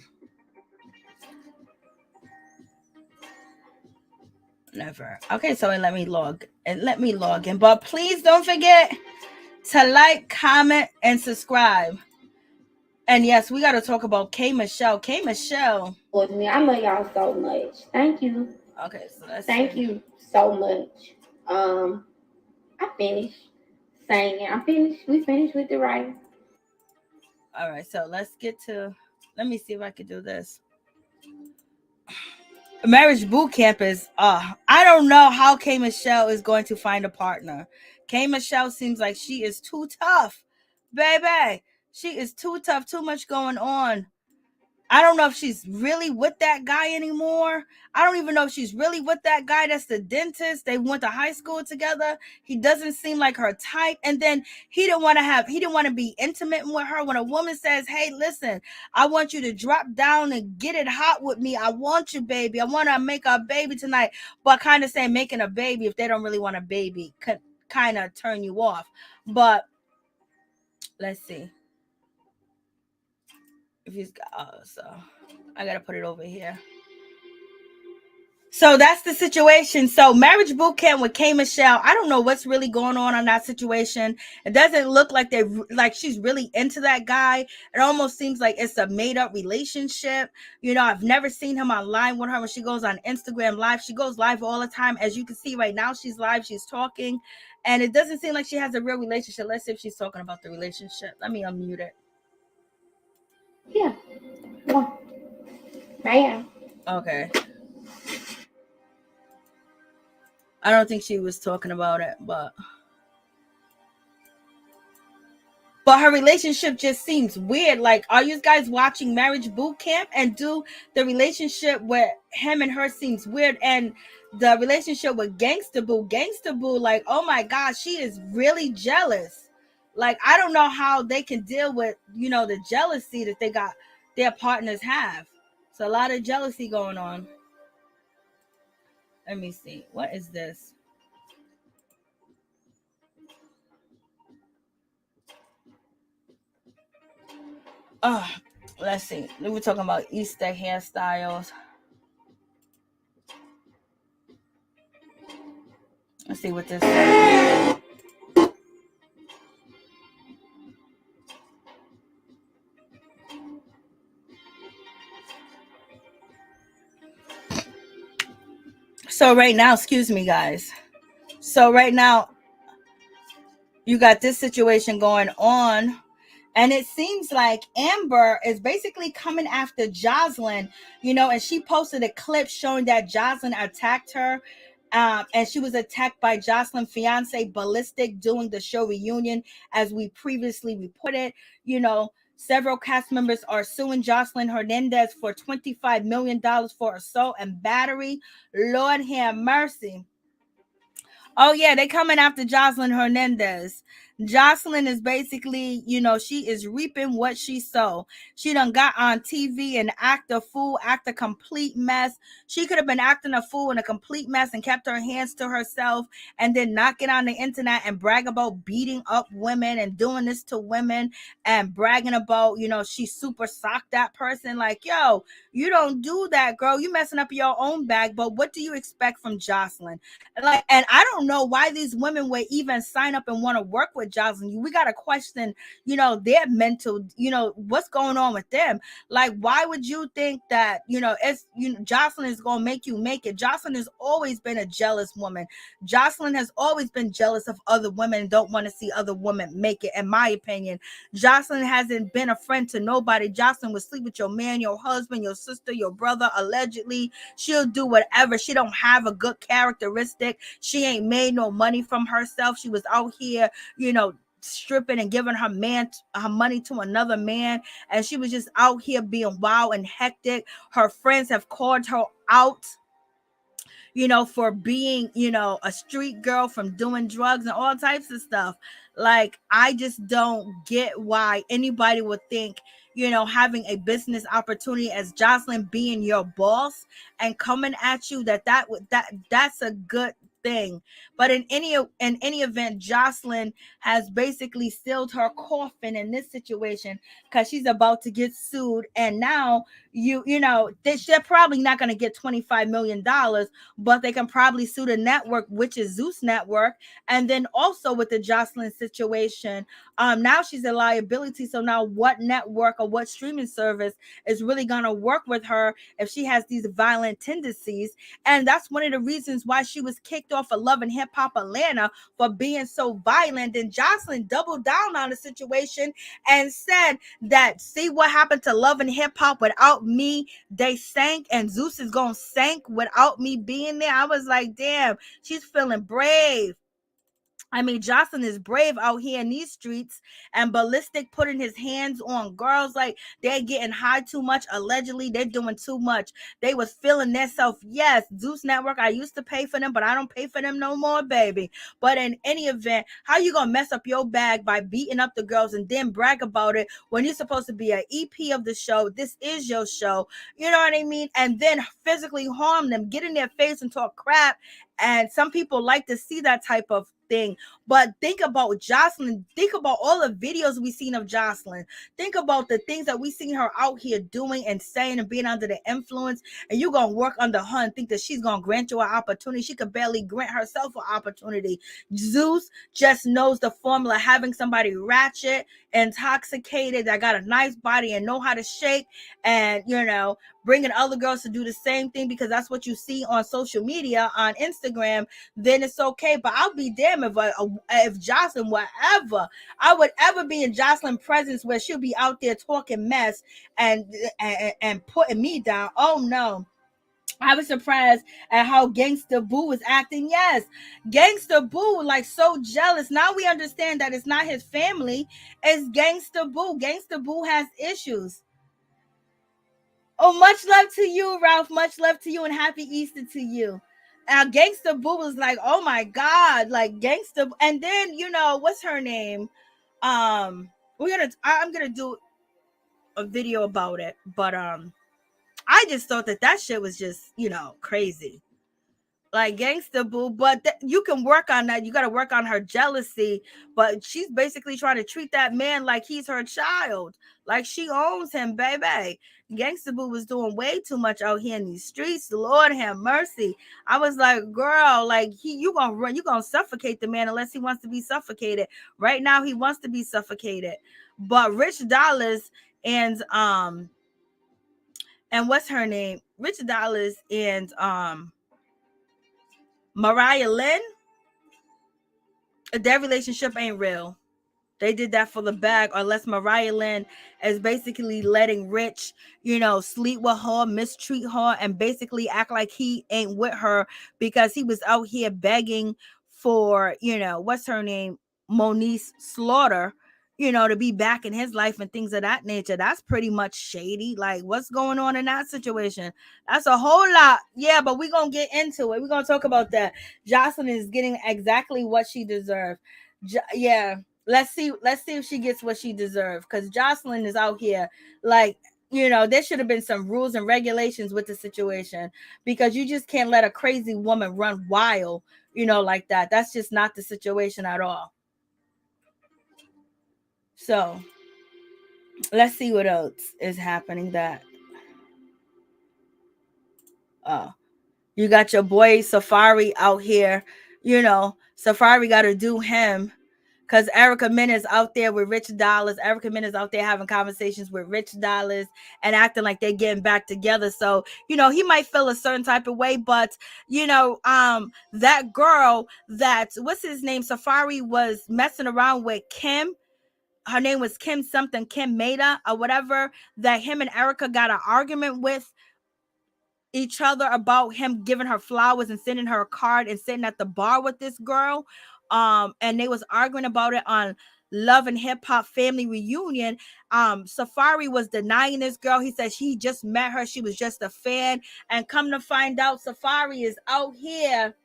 Never. Okay, so it let me log in. But please don't forget to like, comment, and subscribe. And yes, we got to talk about K. Michelle. K. Michelle. I love y'all so much. Thank you. Okay, so let's Thank you so much. I finished singing. We finished with the writing. All right, so let me see if I can do this. Marriage boot camp is I don't know how K. Michelle is going to find a partner. K. Michelle seems like she is too tough, baby. She is too tough, too much going on. I don't know if she's really with that guy anymore. I don't even know if she's really with that guy that's the dentist. They went to high school together. He doesn't seem like her type. And then he didn't want to be intimate with her. When a woman says, hey, listen, I want you to drop down and get it hot with me. I want you, baby. I want to make a baby tonight. But kind of saying making a baby, if they don't really want a baby, could kind of turn you off. But let's see. If he's got, so I gotta put it over here. So that's the situation. So marriage boot camp with K. Michelle. I don't know what's really going on that situation. It doesn't look like she's really into that guy. It almost seems like it's a made up relationship. You know, I've never seen him online with her when she goes on Instagram live. She goes live all the time. As you can see right now, she's live. She's talking, and it doesn't seem like she has a real relationship. Let's see if she's talking about the relationship. Let me unmute it. Yeah. Bam. Okay. I don't think she was talking about it, but her relationship just seems weird. Like, are you guys watching Marriage Boot Camp? And do the relationship with him and her seems weird, and the relationship with Gangsta Boo, like, oh my gosh, she is really jealous. Like, I don't know how they can deal with, the jealousy that their partners have. So a lot of jealousy going on. Let me see. What is this? Oh, let's see. We were talking about Easter hairstyles. Let's see what this is. So right now, excuse me, guys. So right now, you got this situation going on, and it seems like Amber is basically coming after Jocelyn, and she posted a clip showing that Jocelyn attacked her, and she was attacked by Jocelyn's fiance, Ballistic, doing the show Reunion, as we previously reported. Several cast members are suing Jocelyn Hernandez for $25 million for assault and battery. Lord have mercy. Oh, yeah, they coming after Jocelyn Hernandez. Jocelyn is basically, she is reaping what she sowed. She done got on TV and act a fool, act a complete mess. She could have been acting a fool and a complete mess and kept her hands to herself, and then not get on the internet and brag about beating up women and doing this to women and bragging about, she super socked that person. Like, yo, you don't do that, girl. You messing up your own bag. But what do you expect from Jocelyn? And I don't know why these women would even sign up and want to work with with Jocelyn. We got to question, you know, their mental, you know, what's going on with them. Like, why would you think that, you know, it's, you know, Jocelyn is going to make you make it? Jocelyn has always been a jealous woman. Jocelyn has always been jealous of other women and don't want to see other women make it, in my opinion. Jocelyn hasn't been a friend to nobody. Jocelyn would sleep with your man, your husband, your sister, your brother, allegedly. She'll do whatever. She don't have a good characteristic. She ain't made no money from herself. She was out here, you know, stripping and giving her money to another man, and she was just out here being wild and hectic. Her friends have called her out, you know, for being, you know, a street girl, from doing drugs and all types of stuff. Like, I just don't get why anybody would think, you know, having a business opportunity as Jocelyn being your boss and coming at you, that's a good thing. But in any event, Jocelyn has basically sealed her coffin in this situation, because she's about to get sued. And now you know, they're probably not going to get $25 million, but they can probably sue the network, which is Zeus Network. And then also with the Jocelyn situation, now she's a liability. So now what network or what streaming service is really going to work with her if she has these violent tendencies? And that's one of the reasons why she was kicked off of Love and Hip Hop Atlanta, for being so violent. And Jocelyn doubled down on the situation and said that, see what happened to Love and Hip Hop without me? They sank, and Zeus is gonna sink without me being there. I was like, damn, she's feeling brave. I mean, Jocelyn is brave out here in these streets. And Ballistic putting his hands on girls, like they're getting high too much. Allegedly, they're doing too much. They was feeling themselves. Yes, Zeus Network, I used to pay for them, but I don't pay for them no more, baby. But in any event, how you gonna mess up your bag by beating up the girls and then brag about it when you're supposed to be an EP of the show? This is your show. You know what I mean? And then physically harm them, get in their face and talk crap. And some people like to see that type of thing. But think about Jocelyn. Think about all the videos we've seen of Jocelyn. Think about the things that we seen her out here doing and saying and being under the influence. And you're going to work under her and think that she's going to grant you an opportunity. She could barely grant herself an opportunity. Zeus just knows the formula. Having somebody ratchet, intoxicated, that got a nice body and know how to shake, and, you know, bringing other girls to do the same thing because that's what you see on social media, on Instagram, then it's okay. But I'll be damned if Jocelyn, whatever, I would ever be in Jocelyn's presence where she'll be out there talking mess and putting me down. Oh no. I was surprised at how Gangsta Boo was acting. Yes, Gangsta Boo, like, so jealous. Now we understand that it's not his family, it's Gangsta Boo. Gangsta Boo has issues. Oh, much love to you, Ralph. Much love to you, and happy Easter to you. Now, Gangsta Boo was like, oh my God, like Gangsta. And then, you know, what's her name? I'm gonna do a video about it, but I just thought that shit was just, you know, crazy. Like Gangsta Boo, but you can work on that. You got to work on her jealousy, but she's basically trying to treat that man like he's her child, like she owns him, baby. Gangsta Boo was doing way too much out here in these streets. Lord have mercy. I was like, girl, like you gonna suffocate the man unless he wants to be suffocated. Right now, he wants to be suffocated. But Rich Dollars and what's her name? Rich Dollars and Mariah Lynn, their relationship ain't real. They did that for the bag, unless Mariah Lynn is basically letting Rich, you know, sleep with her, mistreat her, and basically act like he ain't with her because he was out here begging for, you know, what's her name, Moniece Slaughter, you know, to be back in his life and things of that nature. That's pretty much shady. Like, what's going on in that situation? That's a whole lot. Yeah, but we're going to get into it. We're going to talk about that. Jocelyn is getting exactly what she deserved. Yeah. Let's see if she gets what she deserves, because Jocelyn is out here like, you know, there should have been some rules and regulations with the situation, because you just can't let a crazy woman run wild, you know, like that. That's just not the situation at all. So let's see what else is happening. That you got your boy Safari out here, you know, Safari got to do him, because Erica Mena is out there with Rich Dollars. Erica Mena is out there having conversations with Rich Dollars and acting like they're getting back together. So, you know, he might feel a certain type of way, but, you know, that girl that, what's his name, Safari was messing around with Kim. Her name was Kim something, Kim Meta or whatever, that him and Erica got an argument with each other about him giving her flowers and sending her a card and sitting at the bar with this girl. And they was arguing about it on Love and Hip Hop Family Reunion. Safari was denying this girl. He said he just met her. She was just a fan. And come to find out, Safari is out here.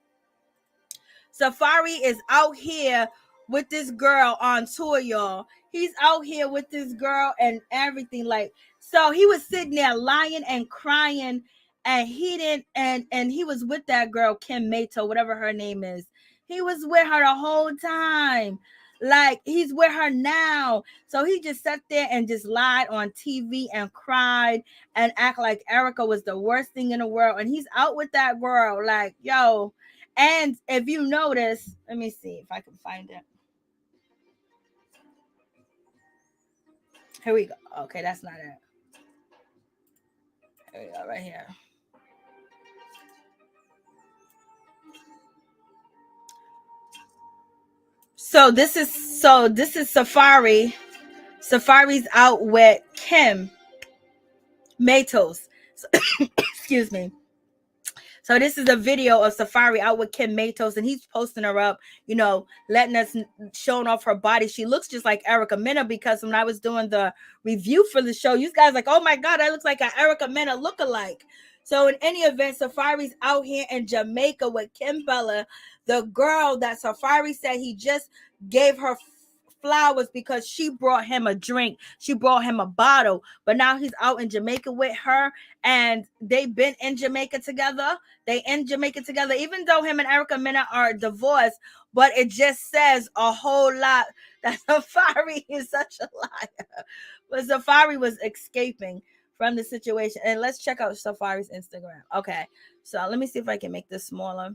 Safari is out here with this girl on tour, y'all. He's out here with this girl and everything. Like, so he was sitting there lying and crying, and he didn't, and he was with that girl, Kim Mato, whatever her name is. He was with her the whole time. Like, he's with her now. So he just sat there and just lied on TV and cried and act like Erica was the worst thing in the world. And he's out with that girl. Like, yo. And if you notice, let me see if I can find it. Here we go. Okay, that's not it. Here we go, right here. So this is Safari. Safari's out with Kim Matos. So, excuse me. So this is a video of Safari out with Kim Matos, and he's posting her up, you know, letting us, showing off her body. She looks just like Erica Mena, because when I was doing the review for the show, you guys like, oh my God, that looks like an Erica Mena lookalike. So in any event, Safari's out here in Jamaica with Kim Bella, the girl that Safari said he just gave her flowers because she brought him a drink. She brought him a bottle, but now he's out in Jamaica with her, and they've been in Jamaica together. They in Jamaica together, even though him and Erica Mena are divorced, but it just says a whole lot that Safari is such a liar. But Safari was escaping from the situation. And let's check out Safari's Instagram. Okay, so let me see if I can make this smaller.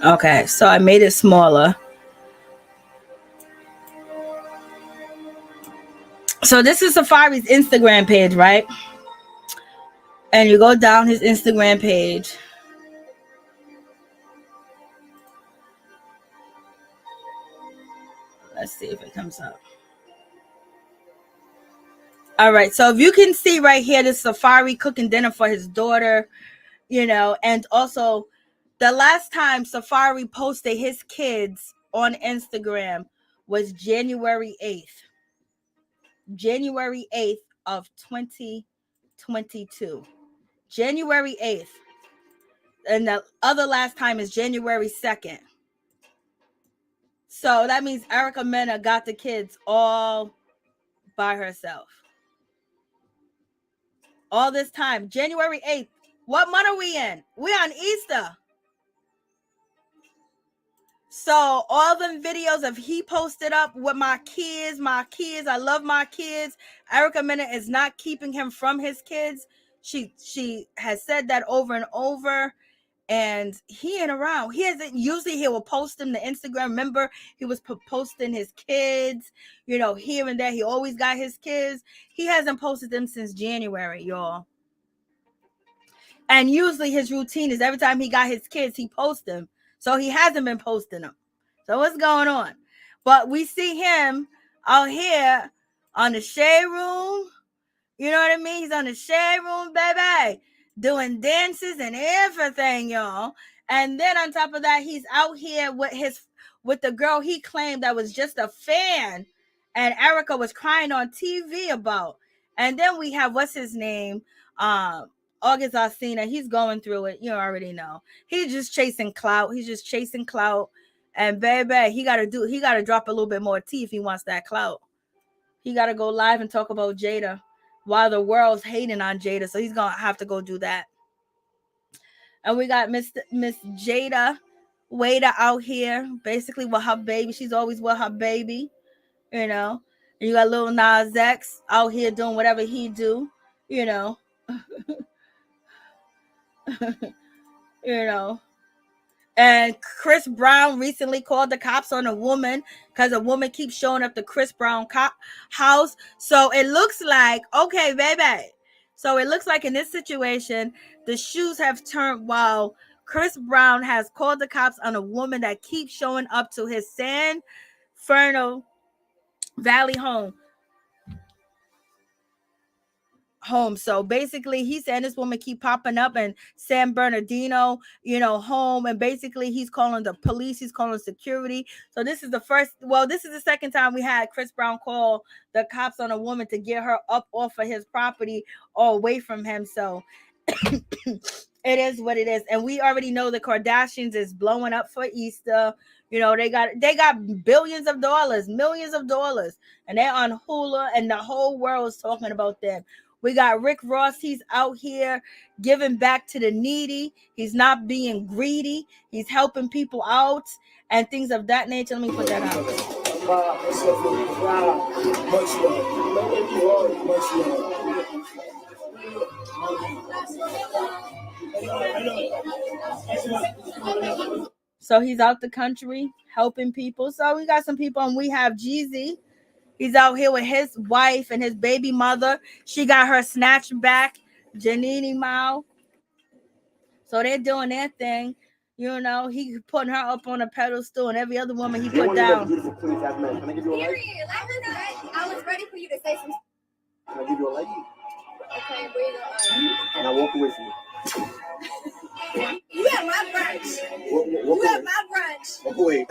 Okay, so I made it smaller. So this is Safari's Instagram page, right? And you go down his Instagram page. Let's see if it comes up. All right, so if you can see right here, this Safari cooking dinner for his daughter, you know, and also the last time Safari posted his kids on Instagram was January 8th. January 8th of 2022. January 8th. And the other last time is January 2nd. So that means Erica Mena got the kids all by herself. All this time. January 8th. What month are we in? We're on Easter. So all them videos of he posted up with my kids, I love my kids. Erica Mena is not keeping him from his kids. She has said that over and over, and he ain't around. He hasn't. Usually he will post them to Instagram. Remember, he was posting his kids, you know, here and there. He always got his kids. He hasn't posted them since January, y'all. And usually his routine is every time he got his kids, he posts them. So he hasn't been posting them. So what's going on? But we see him out here on the shade room. You know what I mean? He's on the shade room, baby, doing dances and everything, y'all. And then on top of that, he's out here with the girl he claimed that was just a fan, and Erica was crying on TV about. And then we have, what's his name? August Alsina. He's going through it. You already know. He's just chasing clout. And baby, he gotta drop a little bit more tea if he wants that clout. He got to go live and talk about Jada while the world's hating on Jada. So he's going to have to go do that. And we got Miss Jada Waiter out here, basically with her baby. She's always with her baby, you know. And you got Lil Nas X out here doing whatever he do, you know. You know. And Chris Brown recently called the cops on a woman because a woman keeps showing up to Chris Brown house. So it looks like, okay, baby. So it looks like in this situation, the shoes have turned while Chris Brown has called the cops on a woman that keeps showing up to his San Fernando Valley home. So basically he's saying this woman keep popping up in San Bernardino, you know, home, and basically he's calling the police, he's calling security. So this is the second time we had Chris Brown call the cops on a woman to get her up off of his property or away from him. So it is what it is. And we already know the Kardashians is blowing up for Easter. You know, they got billions of dollars, millions of dollars, and they're on Hulu, and the whole world is talking about them. We got Rick Ross. He's out here giving back to the needy. He's not being greedy. He's helping people out and things of that nature. Let me put that out. So he's out the country helping people. So we got some people, and we have Jeezy. He's out here with his wife and his baby mother. She got her snatched back, Janini Mao. So they're doing their thing. You know, he putting her up on a pedestal, and every other woman he put down. Beautiful queens have men. Can I give you a like? I was ready for you to say some. Can I give you a like? Okay, where you go? And I walk away from you. You have my brunch. You have my brunch. Walk away.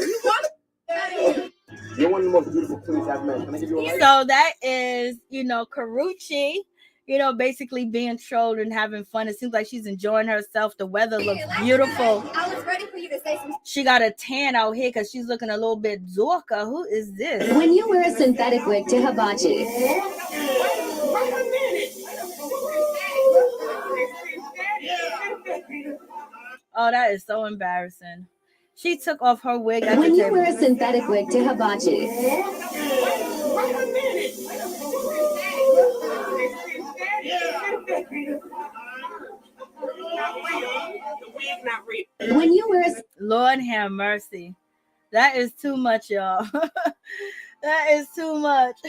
You're one of the most beautiful queens I've met. Can I give you a like? So that is, you know, Karrueche, you know, basically being trolled and having fun. It seems like she's enjoying herself. The weather looks beautiful. I was ready for you to say some. She got a tan out here because she's looking a little bit Zorka. Who is this? When you wear a synthetic wig to hibachi. Oh, that is so embarrassing. She took off her wig. When you wear a synthetic wig to hibachi. When you wear a... Lord have mercy. That is too much, y'all. That is too much.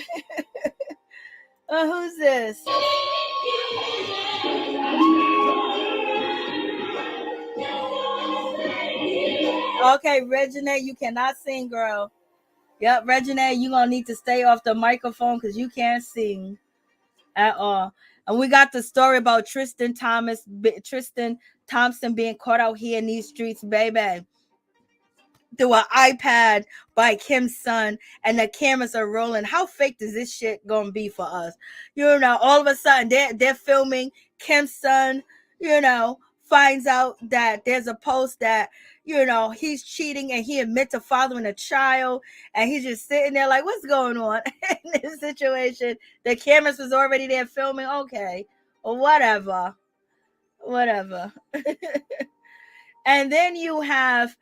Who's this? Okay, Regina, you cannot sing, girl. Yep, Regina, you're going to need to stay off the microphone because you can't sing at all. And we got the story about Tristan Thompson being caught out here in these streets, baby. Through an iPad by Kim's son, and the cameras are rolling. How fake is this shit gonna be for us? You know, all of a sudden they're filming. Kim's son, you know, finds out that there's a post that, you know, he's cheating, and he admits to fathering a child, and he's just sitting there like, what's going on in this situation? The cameras was already there filming. Okay, or whatever. And then you have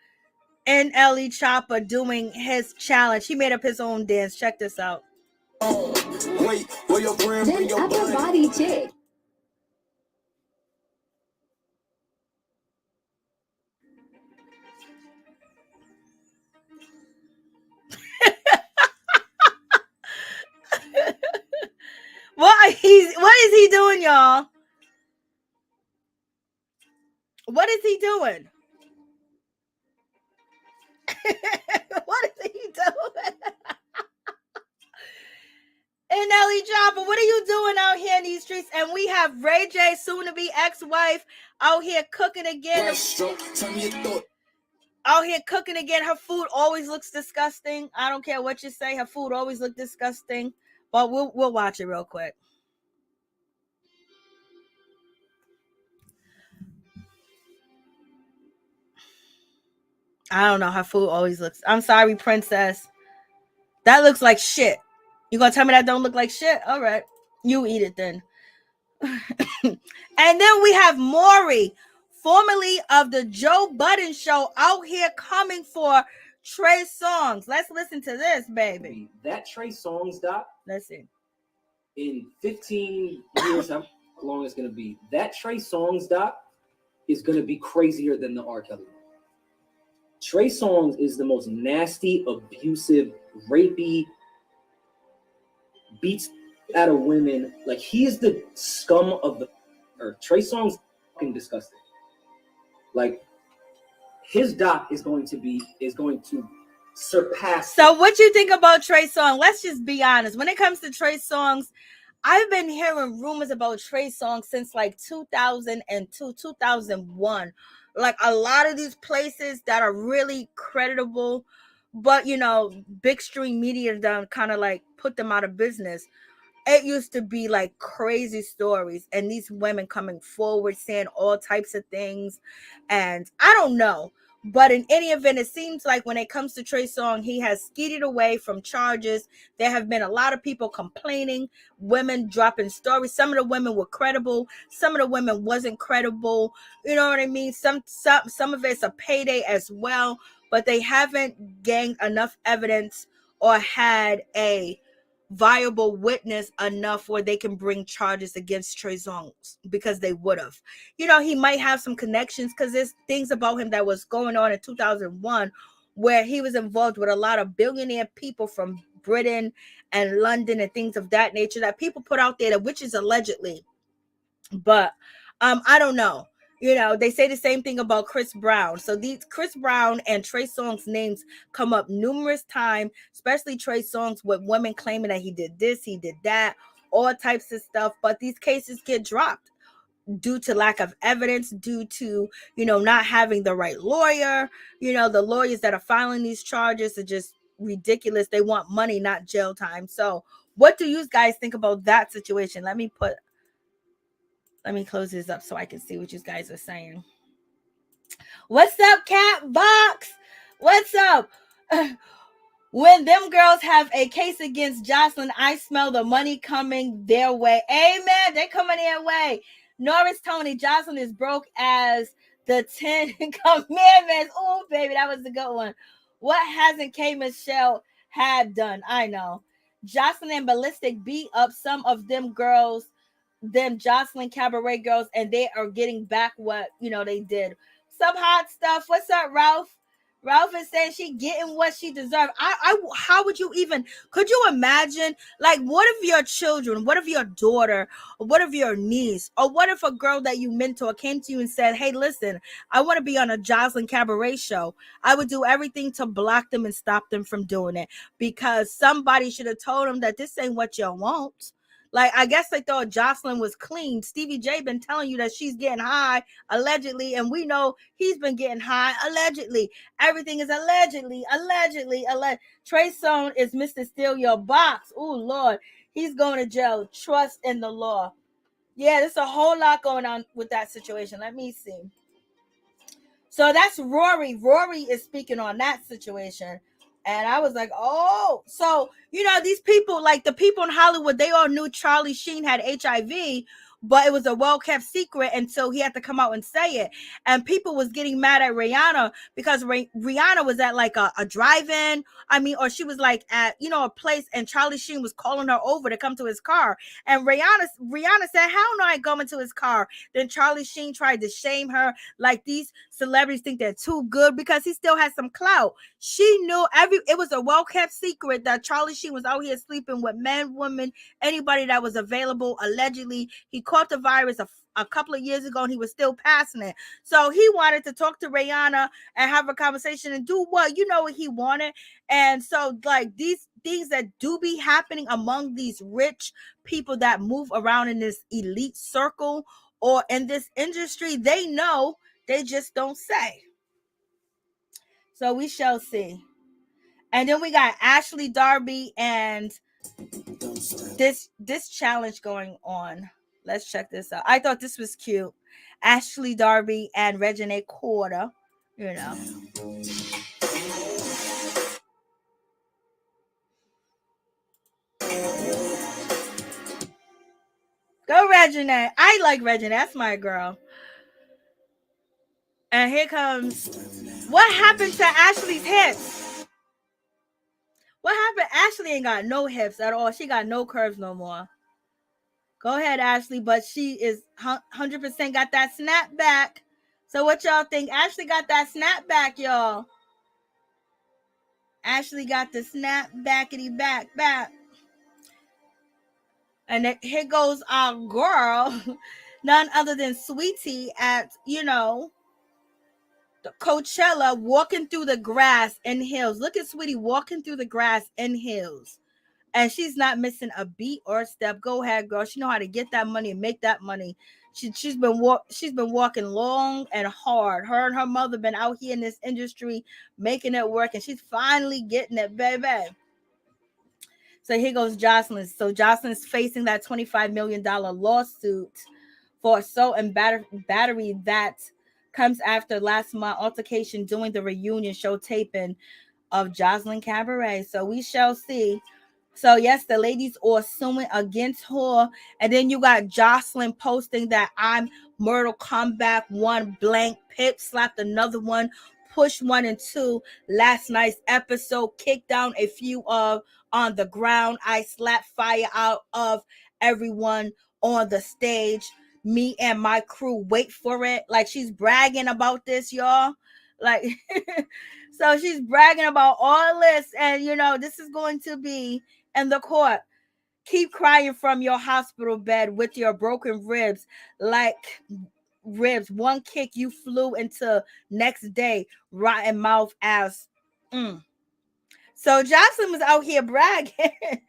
NLE Chopper doing his challenge. He made up his own dance. Check this out. Then upper body chick. What is he doing, y'all? What is he doing? What is he doing? NLE Chopper, what are you doing out here in these streets? And we have Ray J, soon to be ex-wife, out here cooking again. Out here cooking again. Her food always looks disgusting. I don't care what you say. Her food always looks disgusting. But we'll watch it real quick. I don't know. Her food always looks. I'm sorry, princess. That looks like shit. You gonna tell me that don't look like shit? All right, you eat it then. And then we have Maury, formerly of the Joe Budden Show, out here coming for Trey Songz. Let's listen to this, baby. That Trey Songz doc. Let's see. In 15 years, how long it's gonna be? That Trey Songz doc is gonna be crazier than the R. Kelly one. Trey Songz is the most nasty, abusive, rapey, beats out of women. Like, he is the scum of the earth. Trey Songz is fucking disgusting. Like, his doc is going to surpass. So what you think about Trey Songz? Let's just be honest. When it comes to Trey Songz, I've been hearing rumors about Trey Songz since like 2002, 2001. Like, a lot of these places that are really creditable, but you know, big stream media done kind of like put them out of business. It used to be like crazy stories, and these women coming forward saying all types of things, and I don't know. But in any event, it seems like when it comes to Trey Songz, he has skeeted away from charges. There have been a lot of people complaining, women dropping stories. Some of the women were credible. Some of the women wasn't credible. You know what I mean? Some of it's a payday as well, but they haven't gained enough evidence or had a viable witness enough where they can bring charges against Trey Songz, because they would have. You know, he might have some connections because there's things about him that was going on in 2001 where he was involved with a lot of billionaire people from Britain and London and things of that nature that people put out there, which is allegedly. But I don't know. You know, they say the same thing about Chris Brown. So these Chris Brown and Trey Songz names come up numerous times, especially Trey Songz, with women claiming that he did this, he did that, all types of stuff. But these cases get dropped due to lack of evidence, due to, you know, not having the right lawyer. You know, the lawyers that are filing these charges are just ridiculous. They want money, not jail time. So what do you guys think about that situation? Let me close this up so I can see what you guys are saying. What's up, Cat Box? What's up? When them girls have a case against Jocelyn, I smell the money coming their way. Amen. They coming their way. Norris Tony, Jocelyn is broke as the 10 commandments. Oh, baby, that was a good one. What hasn't K. Michelle had done? I know. Jocelyn and Ballistic beat up some of them girls, them Jocelyn Cabaret girls, and they are getting back what, you know, they did. Some hot stuff. What's up, Ralph? Ralph is saying she getting what she deserves. How would you even, could you imagine, like, what if your children, what if your daughter, or what if your niece, or what if a girl that you mentor came to you and said, hey, listen, I want to be on a Jocelyn Cabaret show. I would do everything to block them and stop them from doing it, because somebody should have told them that this ain't what you want. Like, I guess they thought Jocelyn was clean. Stevie J been telling you that she's getting high, allegedly, and we know he's been getting high, allegedly. Everything is allegedly. Trey Songz is Mr. Steal Your Box. Oh, Lord. He's going to jail. Trust in the law. Yeah, there's a whole lot going on with that situation. Let me see. So that's Rory. Rory is speaking on that situation. And I was like, oh, so, you know, these people, like the people in Hollywood, they all knew Charlie Sheen had HIV, but it was a well-kept secret until he had to come out and say it. And people was getting mad at Rihanna because Rihanna was at like a drive-in, or she was like at, you know, a place, and Charlie Sheen was calling her over to come to his car. And Rihanna said, hell no, I ain't going to his car. Then Charlie Sheen tried to shame her, like these celebrities think they're too good, because he still has some clout. She knew it was a well-kept secret that Charlie Sheen was out here sleeping with men, women, anybody that was available. Allegedly, he caught the virus a couple of years ago, and he was still passing it. So he wanted to talk to Rihanna and have a conversation and do what, you know, what he wanted. And so, like, these things that do be happening among these rich people that move around in this elite circle or in this industry, they know, they just don't say. So we shall see. And then we got Ashley Darby and this challenge going on. Let's check this out. I thought this was cute. Ashley Darby and Reginae Corder, you know. Regina. I like Regina. That's my girl. And here comes. What happened to Ashley's hips? What happened? Ashley ain't got no hips at all. She got no curves no more. Go ahead, Ashley. But she is 100% got that snap back. So what y'all think? Ashley got that snap back, y'all. Ashley got the snap backity back. And here goes our girl, none other than Sweetie at, the Coachella, walking through the grass in heels. Look at Sweetie walking through the grass in heels. And she's not missing a beat or a step. Go ahead, girl. She know how to get that money and make that money. She's been walking long and hard. Her and her mother been out here in this industry making it work, and she's finally getting it, baby. So here goes Jocelyn. So Jocelyn's facing that $25 million lawsuit for assault and battery that comes after last month's altercation during the reunion show taping of Jocelyn Cabaret. So we shall see. So yes, the ladies are suing against her. And then you got Jocelyn posting that I'm Mortal Kombat 1 blank, Pip slapped another one, push 1 and 2. Last night's episode, kicked down a few of on the ground. I slapped fire out of everyone on the stage. Me and my crew wait for it. Like, she's bragging about this, y'all. Like, so she's bragging about all this. And, this is going to be in the court. Keep crying from your hospital bed with your broken ribs. Like ribs. One kick, you flew into next day. Rotten mouth ass. So Jocelyn was out here bragging.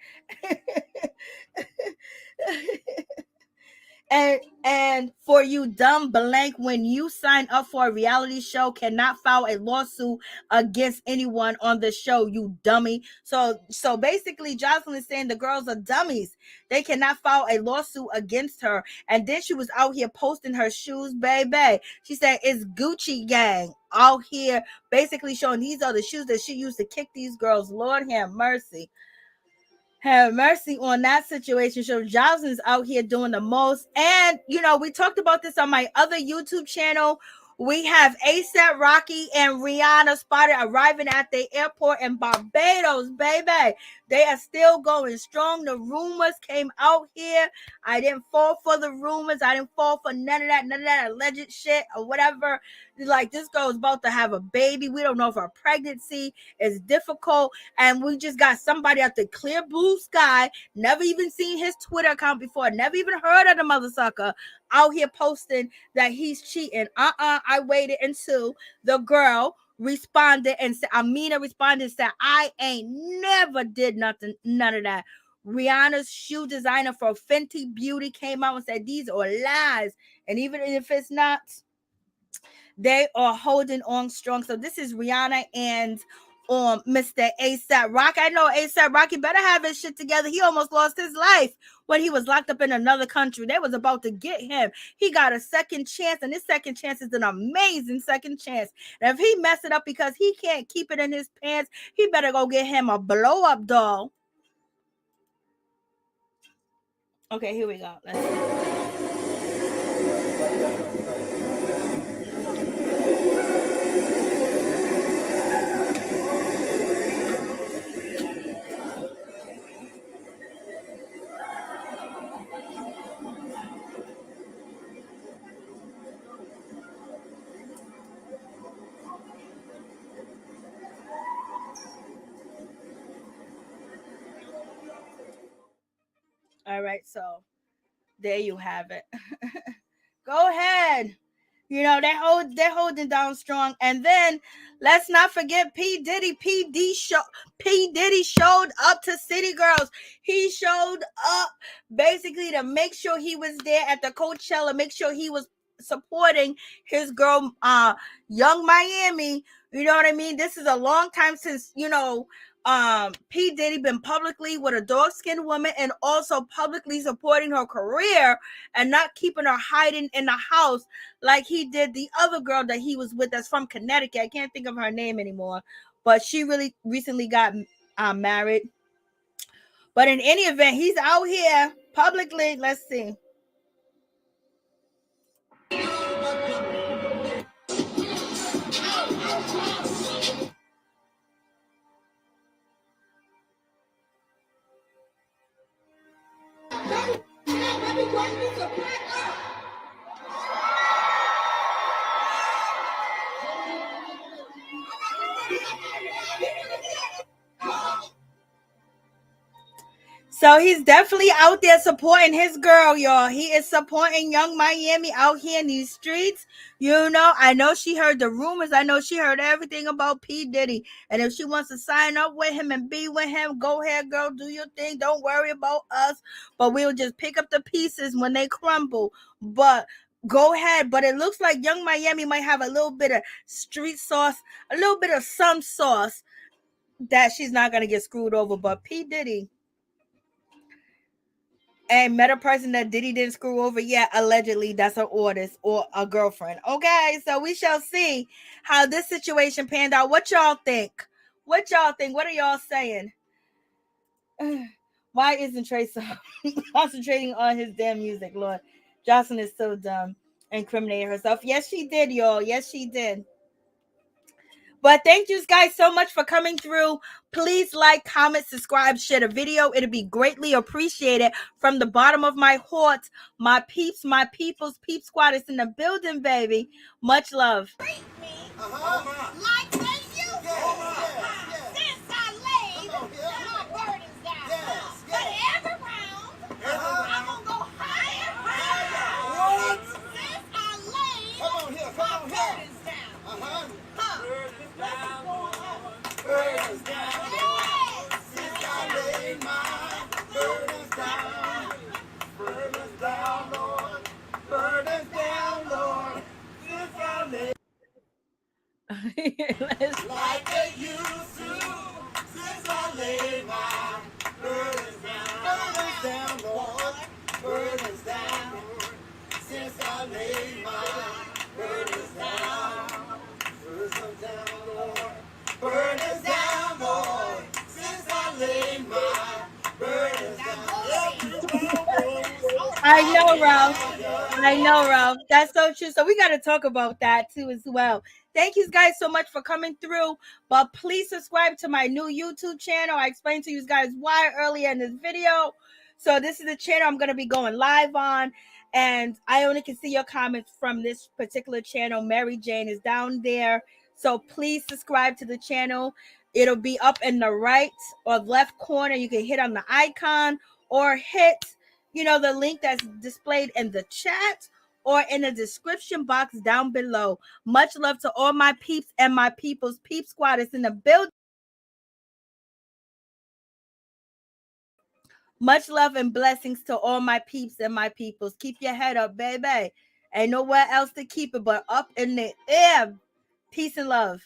And for you dumb blank, when you sign up for a reality show, cannot file a lawsuit against anyone on the show, you dummy. So basically Jocelyn is saying the girls are dummies. They cannot file a lawsuit against her. And then she was out here posting her shoes, baby. She said it's Gucci gang out here basically showing these are the shoes that she used to kick these girls. Lord have mercy. Have mercy on that situation. So Jocelyn's out here doing the most. And, we talked about this on my other YouTube channel. We have A$AP Rocky and Rihanna spotted arriving at the airport in Barbados, baby. They are still going strong. The rumors came out here. I didn't fall for the rumors. I didn't fall for none of that alleged shit or whatever. Like, this girl is about to have a baby. We don't know if her pregnancy is difficult. And we just got somebody out the clear blue sky, never even seen his Twitter account before, never even heard of the mother sucker, out here posting that he's cheating. I waited until the girl responded and said, Amina responded and said, I ain't never did nothing, none of that. Rihanna's shoe designer for Fenty Beauty came out and said these are lies. And even if it's not, they are holding on strong. So this is Rihanna and Mr. A$AP Rocky. I know A$AP Rocky better have his shit together. He almost lost his life when he was locked up in another country. They was about to get him. He got a second chance, and this second chance is an amazing second chance. And if he mess it up because he can't keep it in his pants, he better go get him a blow-up doll. Okay, here we go. Let's see. All right, so there you have it. Go ahead. They're holding down strong. And then let's not forget P. Diddy. P. Diddy showed up to City Girls. He showed up basically to make sure he was there at the Coachella, make sure he was supporting his girl, Young Miami. You know what I mean? This is a long time since, P. Diddy been publicly with a dark-skinned woman and also publicly supporting her career and not keeping her hiding in the house like he did the other girl that he was with that's from Connecticut. I can't think of her name anymore, but she really recently got married. But in any event, he's out here publicly. Let's see. everyone needs to pack up. So he's definitely out there supporting his girl, y'all. He is supporting Young Miami out here in these streets. You know, I know she heard the rumors. I know she heard everything about P. Diddy. And if she wants to sign up with him and be with him, go ahead, girl, do your thing. Don't worry about us. But we'll just pick up the pieces when they crumble. But go ahead. But it looks like Young Miami might have a little bit of street sauce, a little bit of some sauce that she's not going to get screwed over. But P. Diddy and met a person that Diddy didn't screw over yet. Allegedly, that's an artist or a girlfriend. Okay, so we shall see how this situation panned out. What y'all think? What y'all think? What are y'all saying? Why isn't Trey so concentrating on his damn music, Lord? Jocelyn is so dumb. Incriminating herself. Yes, she did, y'all. Yes, she did. But thank you guys so much for coming through. Please like, comment, subscribe, share the video. It'll be greatly appreciated from the bottom of my heart. My peeps, my peoples, peep squad is in the building, baby. Much love. Treat me like they used to. Since I laid my burdens down. But every round, I'm gonna go higher. Since I laid my burdens down. Burdens down, Lord. Since I laid my burdens down. Burdens down, Lord. Burdens down, Lord. Since I laid. Like they used to. Since I laid my burdens down. Burdens down, Lord. Burdens down, Lord. Since I laid my burdens down. Burdens down, Lord. Burdens down, Lord, since I laid my burdens down. I know, Ralph. I know, Ralph. That's so true. So we got to talk about that too as well. Thank you guys so much for coming through. But please subscribe to my new YouTube channel. I explained to you guys why earlier in this video. So this is the channel I'm going to be going live on. And I only can see your comments from this particular channel. Mary Jane is down there. So please subscribe to the channel. It'll be up in the right or left corner. You can hit on the icon or hit, the link that's displayed in the chat or in the description box down below. Much love to all my peeps and my peoples. Peep Squad is in the building. Much love and blessings to all my peeps and my peoples. Keep your head up, baby. Ain't nowhere else to keep it but up in the air. Peace and love.